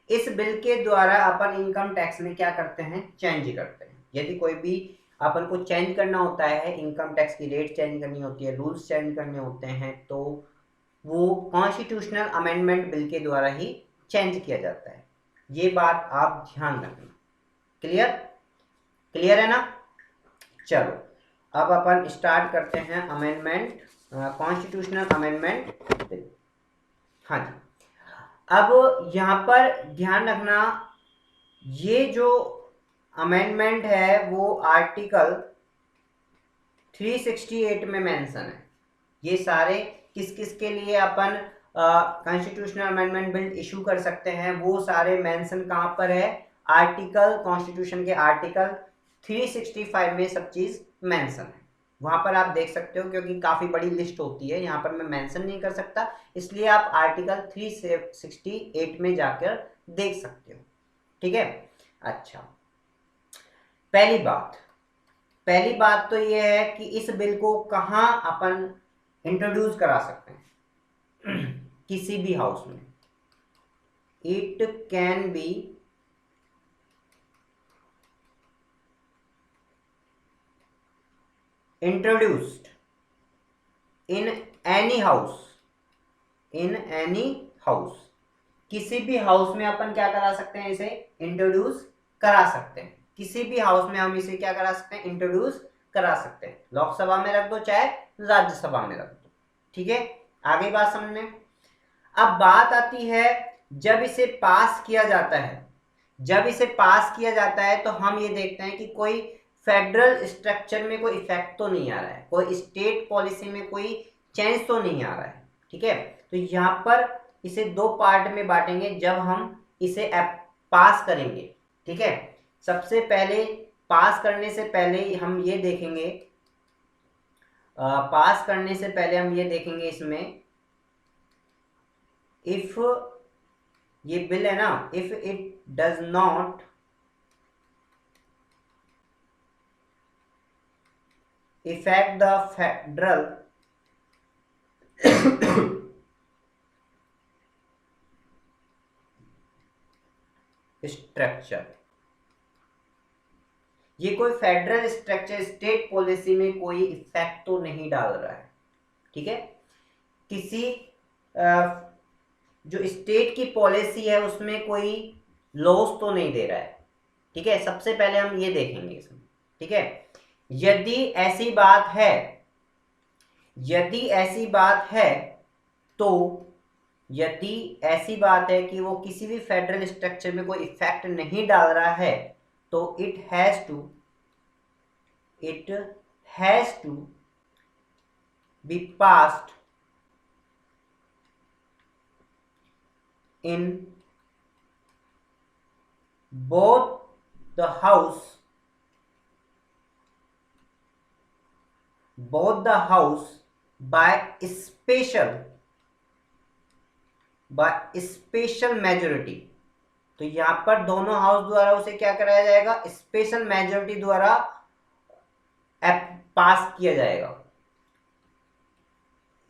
इस बिल के द्वारा अपन इनकम टैक्स में क्या करते हैं, चेंज करते हैं। यदि कोई भी अपन को चेंज करना होता है, इनकम टैक्स की रेट चेंज करनी होती है, रूल्स चेंज करने होते हैं, तो वो कॉन्स्टिट्यूशनल अमेंडमेंट बिल के द्वारा ही चेंज किया जाता है। ये बात आप ध्यान रखना, क्लियर, क्लियर है ना। चलो अब अपन स्टार्ट करते हैं अमेंडमेंट, कॉन्स्टिट्यूशनल अमेंडमेंट बिल। हाँ जी, अब यहाँ पर ध्यान रखना, ये जो अमेंडमेंट है वो आर्टिकल 368 में मेंशन है। ये सारे किस किस के लिए अपन कॉन्स्टिट्यूशनल अमेंडमेंट बिल इशू कर सकते हैं, वो सारे मेंशन कहाँ पर है, आर्टिकल, कॉन्स्टिट्यूशन के आर्टिकल 365 में सब चीज मेंशन है। वहां पर आप देख सकते हो, क्योंकि काफी बड़ी लिस्ट होती है, यहाँ पर मैं मेंशन नहीं कर सकता, इसलिए आप आर्टिकल 368 में जाकर देख सकते हो। ठीक है। अच्छा, पहली बात तो ये है कि इस बिल को कहाँ अपन इंट्रोड्यूस करा सकते हैं किसी भी हाउस में। It can be introduced in any house, किसी भी हाउस में अपन क्या करा सकते हैं, इसे इंट्रोड्यूस करा सकते हैं। किसी भी हाउस में हम इसे क्या करा सकते हैं, इंट्रोड्यूस करा सकते हैं। लोकसभा में रख दो चाहे राज्यसभा में रख दो। ठीक है, आगे बात समझने। अब बात आती है जब इसे पास किया जाता है, तो हम ये देखते हैं कि कोई फेडरल स्ट्रक्चर में कोई इफेक्ट तो नहीं आ रहा है, कोई स्टेट पॉलिसी में कोई चेंज तो नहीं आ रहा है। ठीक है, तो यहाँ पर इसे दो पार्ट में बांटेंगे जब हम इसे पास करेंगे। ठीक है, सबसे पहले पास करने से पहले हम ये देखेंगे, इसमें इफ ये बिल है ना, if it does not effect the federal structure, ये कोई फेडरल स्ट्रक्चर, स्टेट पॉलिसी में कोई इफेक्ट तो नहीं डाल रहा है। ठीक है, किसी जो स्टेट की पॉलिसी है उसमें कोई लॉस तो नहीं दे रहा है। ठीक है, सबसे पहले हम ये देखेंगे इसमें। ठीक है, यदि ऐसी बात है कि वो किसी भी फेडरल स्ट्रक्चर में कोई इफेक्ट नहीं डाल रहा है, तो it has to be passed in both the house by special majority। तो यहां पर दोनों हाउस द्वारा उसे क्या कराया जाएगा, स्पेशल मेजोरिटी द्वारा पास किया जाएगा।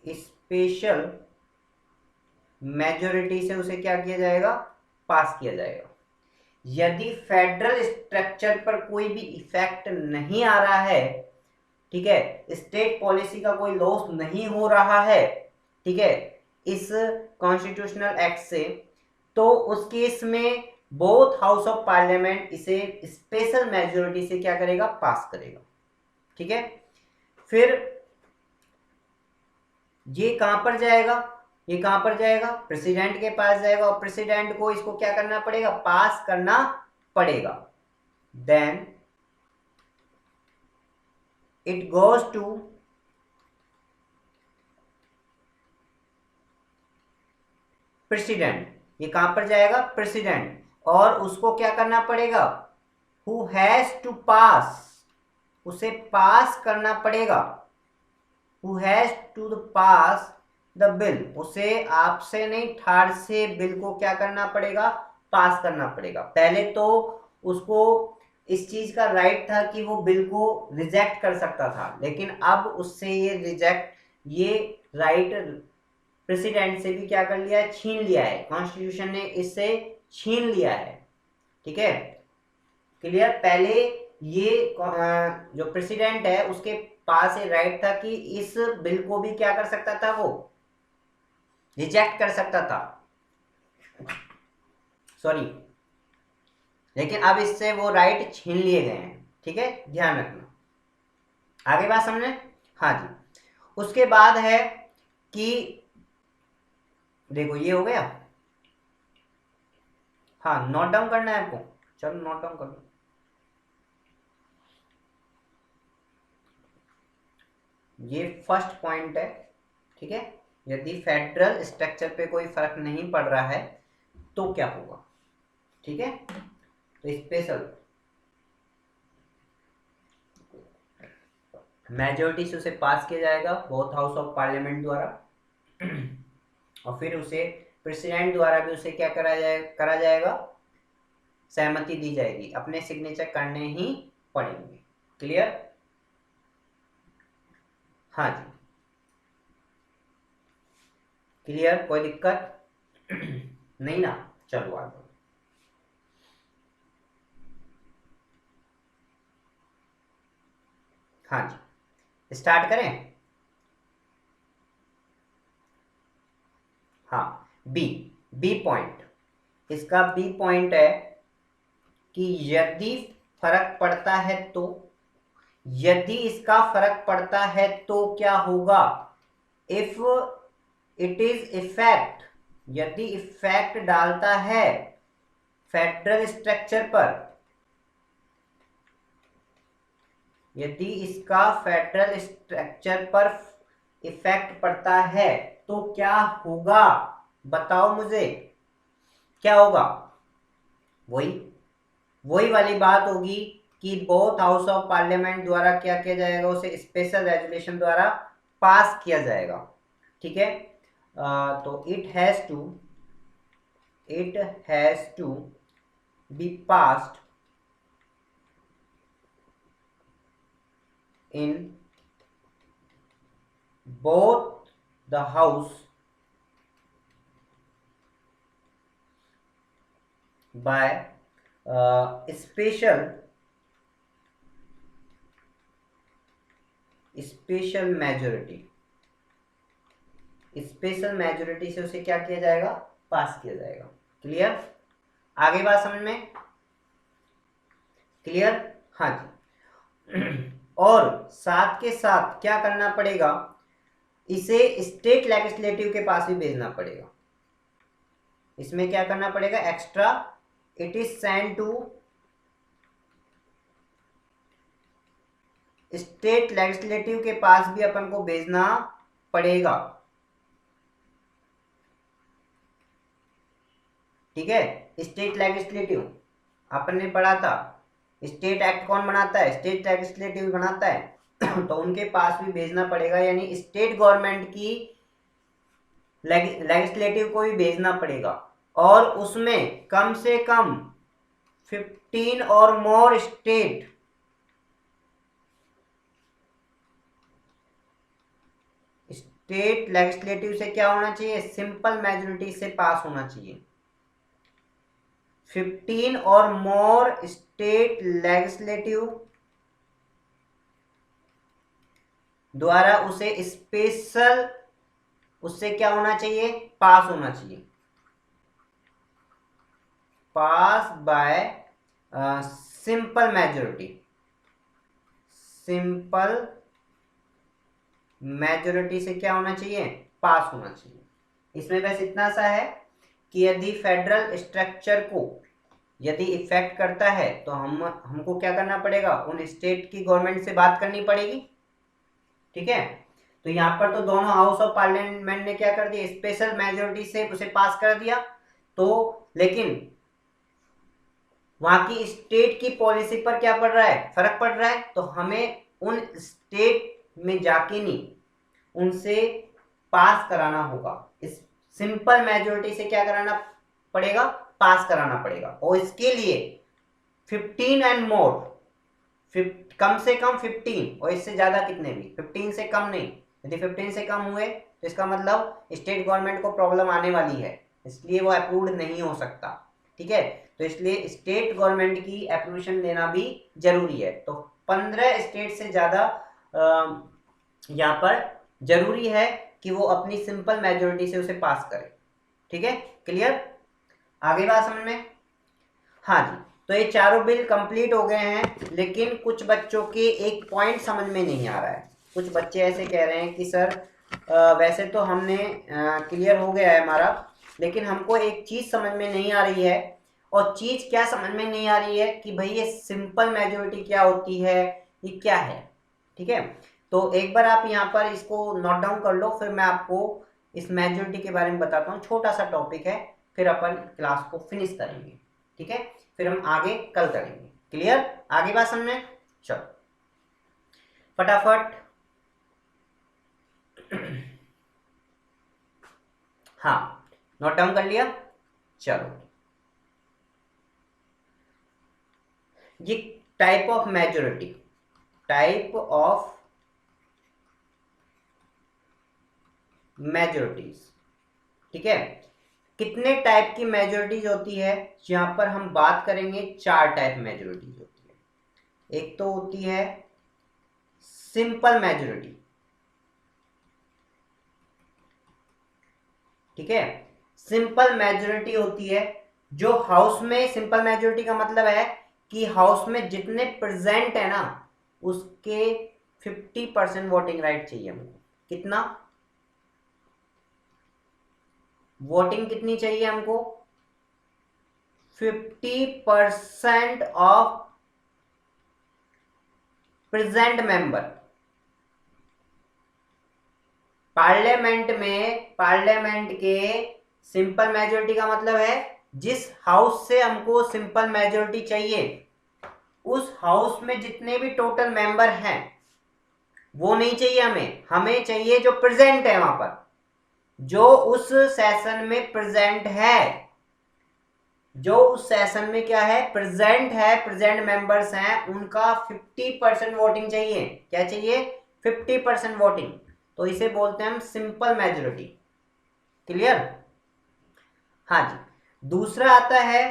स्पेशल मेजोरिटी से उसे क्या किया जाएगा, पास किया जाएगा। यदि फेडरल स्ट्रक्चर पर कोई भी इफेक्ट नहीं आ रहा है, ठीक है, स्टेट पॉलिसी का कोई लॉस नहीं हो रहा है, ठीक है, इस कॉन्स्टिट्यूशनल एक्ट से, तो उस केस में बोथ हाउस ऑफ पार्लियामेंट इसे स्पेशल मेजोरिटी से क्या करेगा, पास करेगा। ठीक है, फिर ये कहां पर जाएगा, प्रेसिडेंट के पास जाएगा, और प्रेसिडेंट को इसको क्या करना पड़ेगा, पास करना पड़ेगा। Then it goes to president. ये कहां पर जाएगा, प्रेसिडेंट, और उसको क्या करना पड़ेगा, हु हैज टू पास, उसे पास करना पड़ेगा, who has to pass the bill, उसे आपसे नहीं थर्ड से बिल को क्या करना पड़ेगा, पास करना पड़ेगा। पहले तो उसको इस चीज का राइट था कि वो बिल को रिजेक्ट कर सकता था, लेकिन अब उससे ये राइट प्रेसिडेंट से भी क्या कर लिया है, छीन लिया है, कॉन्स्टिट्यूशन ने इससे छीन लिया है। ठीक है, क्लियर। पहले ये जो प्रेसिडेंट है उसके पास ये राइट था कि इस बिल को भी क्या कर सकता था, वो रिजेक्ट कर सकता था, सॉरी, लेकिन अब इससे वो राइट छीन लिए गए हैं। ठीक है, ध्यान रखना। आगे बात समझे। हाँ जी, उसके बाद है कि देखो ये हो गया, हाँ, नोट डाउन करना है आपको, चलो नोट डाउन कर लो। ये फर्स्ट पॉइंट है, ठीक है। यदि फेडरल स्ट्रक्चर पे कोई फर्क नहीं पड़ रहा है तो क्या होगा, ठीक है। तो स्पेशल मेजोरिटी से उसे पास किया जाएगा बोथ हाउस ऑफ पार्लियामेंट द्वारा, और फिर उसे प्रेसिडेंट द्वारा भी उसे क्या करा जाएगा, सहमति दी जाएगी, अपने सिग्नेचर करने ही पड़ेंगे। क्लियर? हाँ जी, क्लियर, कोई दिक्कत नहीं ना? चलो आगे। हाँ जी, स्टार्ट करें। हाँ, बी, बी पॉइंट, इसका बी पॉइंट है कि यदि फर्क पड़ता है तो, यदि इसका फर्क पड़ता है तो क्या होगा, इफ इट इज इफेक्ट, यदि इफेक्ट डालता है फेडरल स्ट्रक्चर पर, यदि इसका फेडरल स्ट्रक्चर पर इफेक्ट पड़ता है तो क्या होगा, बताओ मुझे क्या होगा। वही वही वाली बात होगी कि बोथ हाउस ऑफ पार्लियामेंट द्वारा क्या किया जाएगा, उसे स्पेशल रेजोल्यूशन द्वारा पास किया जाएगा, ठीक है। तो it has to be passed in both the house by special majority, special majority से उसे क्या किया जाएगा, पास किया जाएगा। क्लियर? आगे बात समझ में? क्लियर? हाँ जी। और साथ के साथ क्या करना पड़ेगा, इसे स्टेट लेजिस्लेटिव के पास भी भेजना पड़ेगा। इसमें क्या करना पड़ेगा extra, it is send to state legislative के पास भी अपन को भेजना पड़ेगा, ठीक है। स्टेट लेजिस्लेटिव अपन ने पढ़ा था, स्टेट एक्ट कौन बनाता है, स्टेट लेजिस्लेटिव बनाता है तो उनके पास भी भेजना पड़ेगा, यानी स्टेट गवर्नमेंट की लेजिस्लेटिव को भी भेजना पड़ेगा, और उसमें कम से कम 15 और मोर स्टेट लेजिस्लेटिव से क्या होना चाहिए, सिंपल मेजोरिटी से पास होना चाहिए। 15 और मोर स्टेट लेजिस्लेटिव द्वारा उसे स्पेशल, उससे क्या होना चाहिए, पास होना चाहिए, pass by simple majority, simple majority से क्या होना चाहिए, पास होना चाहिए। इसमें बस इतना सा है कि यदि फेडरल स्ट्रक्चर को यदि इफेक्ट करता है तो हमको क्या करना पड़ेगा, उन स्टेट की गवर्नमेंट से बात करनी पड़ेगी, ठीक है। तो यहाँ पर तो दोनों हाउस ऑफ पार्लियामेंट ने क्या कर दिया, स्पेशल मेजोरिटी से उसे पास कर दिया, तो लेकिन वहां की स्टेट की पॉलिसी पर क्या पड़ रहा है, फर्क पड़ रहा है, तो हमें उन स्टेट में जाके नहीं, उनसे पास कराना होगा, इस सिंपल मेजोरिटी से क्या कराना पड़ेगा, पास कराना पड़ेगा। और इसके लिए 15 एंड मोर, कम से कम 15 और इससे ज्यादा कितने भी, 15 से कम नहीं, यदि 15 से कम हुए तो इसका मतलब स्टेट गवर्नमेंट को प्रॉब्लम आने वाली है, इसलिए वो अप्रूव्ड नहीं हो सकता, ठीक है। तो इसलिए स्टेट गवर्नमेंट की अप्रूवेशन लेना भी जरूरी है। तो 15 स्टेट से ज्यादा यहाँ पर जरूरी है कि वो अपनी सिंपल मेजोरिटी से उसे पास करे, ठीक है। क्लियर? आगे बात समझ में? हाँ जी, तो ये चारों बिल कंप्लीट हो गए हैं, लेकिन कुछ बच्चों के एक पॉइंट समझ में नहीं आ रहा है। कुछ बच्चे ऐसे कह रहे हैं कि सर वैसे तो हमने क्लियर हो गया है हमारा, लेकिन हमको एक चीज समझ में नहीं आ रही है, और चीज क्या समझ में नहीं आ रही है कि भाई ये सिंपल मेजोरिटी क्या होती है, ये क्या है। ठीक है, तो एक बार आप यहाँ पर इसको नोट डाउन कर लो, फिर मैं आपको इस मेजोरिटी के बारे में बताता हूँ। छोटा सा टॉपिक है, फिर अपन क्लास को फिनिश करेंगे। ठीक है, फिर हम आगे कल करेंगे। क्लियर, आगे बात समझ में? चलो फटाफट। हाँ, नोट डाउन कर लिया? चलो, ये type of majority, type of majorities. ठीक है, कितने टाइप की मेजोरिटीज होती है? यहां पर हम बात करेंगे 4 टाइप मेजोरिटीज होती है। एक तो होती है सिंपल मेजोरिटी। ठीक है, सिंपल मेजोरिटी होती है जो हाउस में, सिंपल मेजोरिटी का मतलब है कि हाउस में जितने प्रेजेंट है ना उसके 50% वोटिंग राइट चाहिए हमको। कितना वोटिंग कितनी चाहिए हमको? 50% ऑफ प्रेजेंट मेंबर। पार्लियामेंट के सिंपल मेजोरिटी का मतलब है जिस हाउस से हमको सिंपल मेजोरिटी चाहिए उस हाउस में जितने भी टोटल मेंबर हैं वो नहीं चाहिए हमें, हमें चाहिए जो प्रेजेंट है वहां पर, जो उस सेशन में प्रेजेंट है, जो उस सेशन में क्या है, प्रेजेंट है, प्रेजेंट मेंबर्स हैं, उनका 50% वोटिंग चाहिए। क्या चाहिए? 50% वोटिंग। तो इसे बोलते हैं हम सिंपल मेजोरिटी। क्लियर? हाँ जी। दूसरा आता है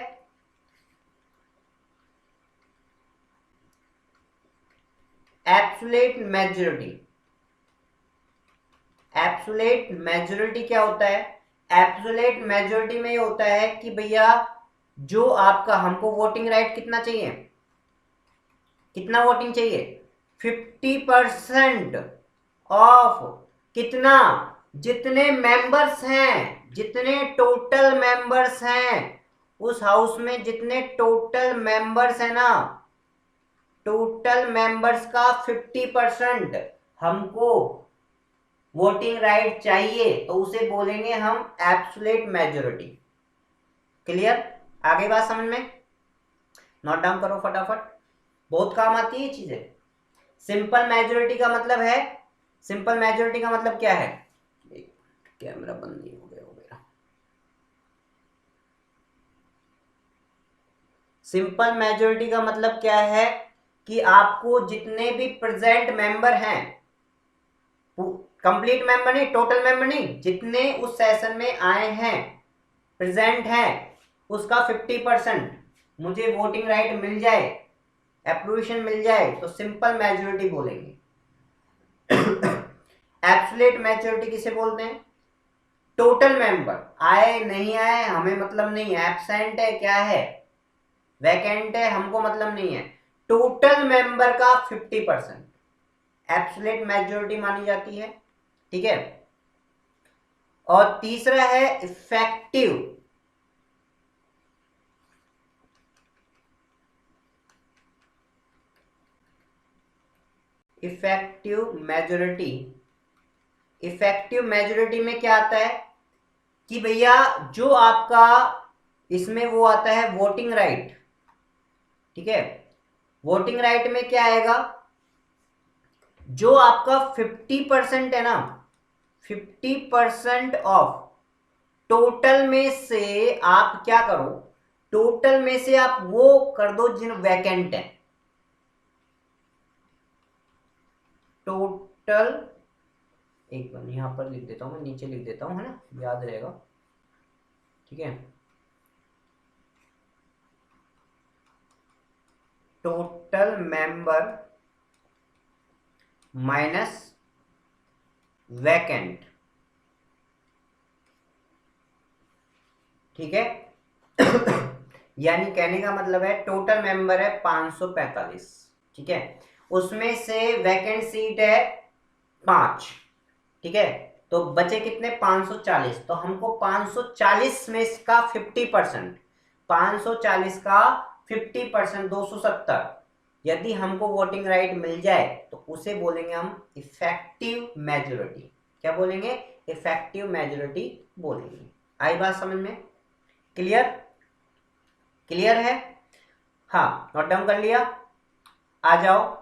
एब्सोल्यूट मेजोरिटी। एब्सोल्यूट मेजोरिटी क्या होता है? एब्सोल्यूट मेजोरिटी में ये होता है कि भैया जो आपका, हमको वोटिंग राइट कितना चाहिए, कितना वोटिंग चाहिए? 50% ऑफ कितना, जितने मेंबर्स हैं, जितने टोटल मेंबर्स हैं उस हाउस में, जितने टोटल मेंबर्स हैं ना, टोटल मेंबर्स का 50% हमको वोटिंग राइट चाहिए, तो उसे बोलेंगे हम एब्सोल्यूट मेजोरिटी। क्लियर? आगे बात समझ में? नोट डाउन करो फटाफट, बहुत काम आती है ये चीजें। सिंपल मेजोरिटी का मतलब है, सिंपल मेजोरिटी का मतलब क्या है? कैमरा बंद नहीं हो गया हो गया। सिंपल मेजोरिटी का मतलब क्या है कि आपको जितने भी प्रेजेंट मेंबर हैं, कंप्लीट मेंबर नहीं, टोटल मेंबर नहीं, जितने उस सेशन में आए हैं, प्रेजेंट हैं, उसका 50% मुझे वोटिंग राइट मिल जाए, अप्रूवेशन मिल जाए, तो सिंपल मेजोरिटी बोलेंगे। एब्सोल्यूट मेजोरिटी किसे बोलते हैं? टोटल मेंबर, आए नहीं आए हमें मतलब नहीं है, एब्सेंट है क्या है, वैकेंट है, हमको मतलब नहीं है, टोटल मेंबर का 50% एब्सोल्यूट मेजोरिटी मानी जाती है। ठीक है, और तीसरा है effective. Effective majority, effective majority में क्या आता है कि भैया जो आपका इसमें वो आता है वोटिंग राइट। ठीक है, वोटिंग राइट में क्या आएगा, जो आपका 50% है ना, 50% ऑफ टोटल में से आप क्या करो, टोटल में से आप वो कर दो जिन वैकेंट है। टोटल, एक बार यहां पर लिख देता हूं, मैं नीचे लिख देता हूं, है ना, याद रहेगा। ठीक है, टोटल मेंबर माइनस वैकेंट। ठीक है, यानी कहने का मतलब है टोटल मेंबर है 545। ठीक है, उसमें से वैकेंट सीट है 5। ठीक है, तो बचे कितने? 540। तो हमको 540 में इसका 50%, 540 का 50%, 270, यदि हमको वोटिंग राइट मिल जाए तो उसे बोलेंगे हम इफेक्टिव मेजोरिटी। क्या बोलेंगे? इफेक्टिव मेजोरिटी बोलेंगे। आई बात समझ में? क्लियर? क्लियर है? हाँ, नोट डाउन कर लिया? आ जाओ,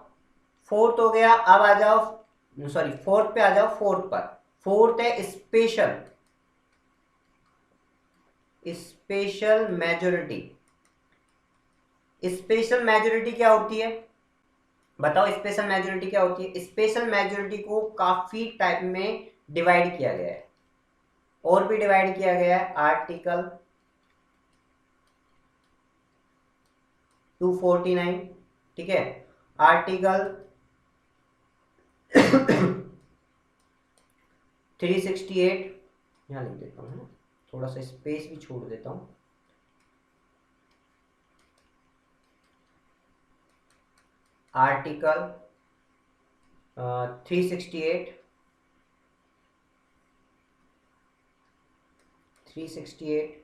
फोर्थ हो गया। अब आ जाओ, सॉरी फोर्थ पे आ जाओ। फोर्थ पर, फोर्थ है स्पेशल मेजोरिटी। स्पेशल मेजोरिटी क्या होती है? बताओ, स्पेशल मेजोरिटी क्या होती है? स्पेशल मेजोरिटी को काफी टाइप में डिवाइड किया गया है, और भी डिवाइड किया गया है। आर्टिकल 249, ठीक है, आर्टिकल 368, यहां लिख देता हूं, थोड़ा सा स्पेस भी छोड़ देता हूं। आर्टिकल 368, 368,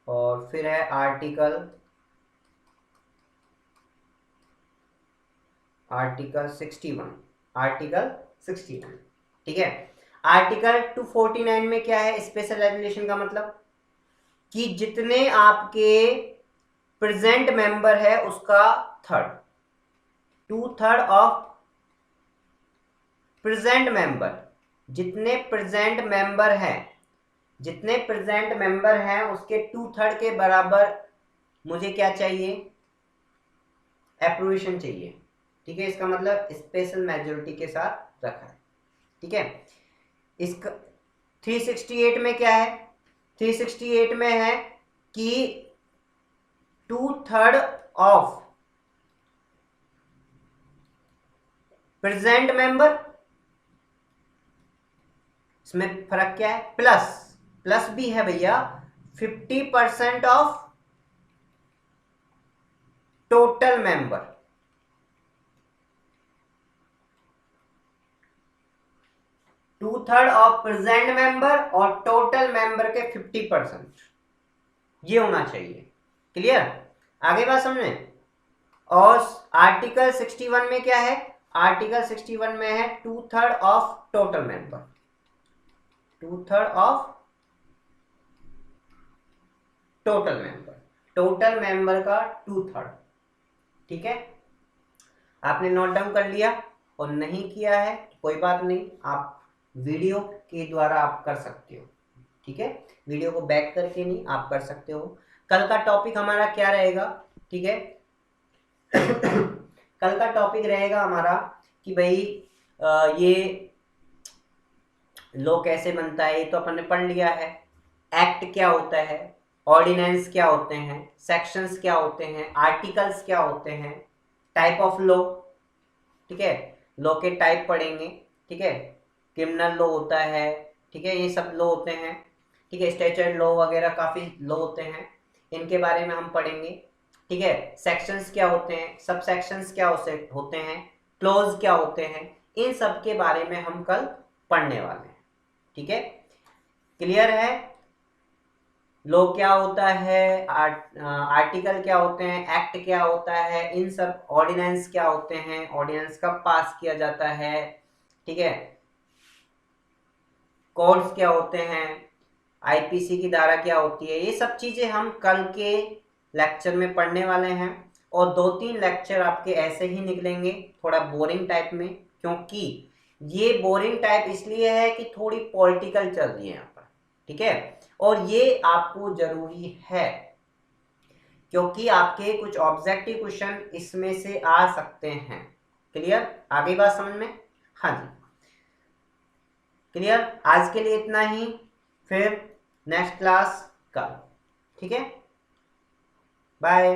और फिर है आर्टिकल 61, आर्टिकल 61, ठीक है। आर्टिकल 249 में क्या है? स्पेशल रेजुलेशन का मतलब कि जितने आपके प्रेजेंट मेंबर है उसका थर्ड, 2/3 ऑफ प्रेजेंट मेंबर, जितने प्रेजेंट मेंबर हैं, जितने प्रेजेंट मेंबर हैं उसके 2/3 के बराबर मुझे क्या चाहिए? एप्रूवेशन चाहिए, ठीक है। इसका मतलब स्पेशल मेजोरिटी के साथ रखा है, ठीक है। इसका 368 में क्या है? 368 में है कि 2/3 ऑफ प्रेजेंट मेंबर, इसमें फर्क क्या है? प्लस, प्लस भी है भैया, 50% of total member. Two third of present member और टोटल मेंबर के 50%, ये होना चाहिए। क्लियर? आगे बात समझे? और आर्टिकल 61 में क्या है? आर्टिकल 61 में है 2/3 of total member, 2/3 of total member, total member का 2/3, ठीक है। आपने नोट डाउन कर लिया? और नहीं किया है कोई बात नहीं, आप वीडियो के द्वारा आप कर सकते हो, ठीक है। वीडियो को बैक करके नहीं, आप कर सकते हो। कल का टॉपिक हमारा क्या रहेगा? ठीक है कल का टॉपिक रहेगा हमारा कि भाई ये लॉ कैसे बनता है, ये तो अपन ने पढ़ लिया है। एक्ट क्या होता है, ऑर्डिनेंस क्या होते हैं, सेक्शंस क्या होते हैं, आर्टिकल्स क्या होते हैं, टाइप ऑफ लॉ, ठीक है। लॉ के टाइप पढ़ेंगे, ठीक है। क्रिमिनल लॉ होता है, ठीक है, ये सब लॉ होते हैं, ठीक है। स्टैट्यूटरी लॉ वगैरह काफी लॉ होते हैं, इनके बारे में हम पढ़ेंगे, ठीक है। सेक्शंस क्या होते हैं, सब सेक्शंस क्या होते हैं, क्लॉज क्या होते हैं, इन सब के बारे में हम कल पढ़ने वाले हैं, ठीक है। क्लियर है? लॉ क्या होता है, आर्टिकल क्या होते हैं, एक्ट क्या होता है, इन सब, ऑर्डिनेंस क्या होते हैं, ऑर्डिनेंस कब पास किया जाता है, ठीक है। कोड्स क्या होते हैं, आईपीसी की धारा क्या होती है, ये सब चीजें हम कल के लेक्चर में पढ़ने वाले हैं। और 2-3 लेक्चर आपके ऐसे ही निकलेंगे थोड़ा बोरिंग टाइप में, क्योंकि ये बोरिंग टाइप इसलिए है कि थोड़ी पॉलिटिकल चल रही है यहाँ पर, ठीक है। और ये आपको जरूरी है क्योंकि आपके कुछ ऑब्जेक्टिव क्वेश्चन इसमें से आ सकते हैं। क्लियर? आगे बात समझ में? हाँ जी, क्लियर। आज के लिए इतना ही, फिर नेक्स्ट क्लास कल, ठीक है। बाय।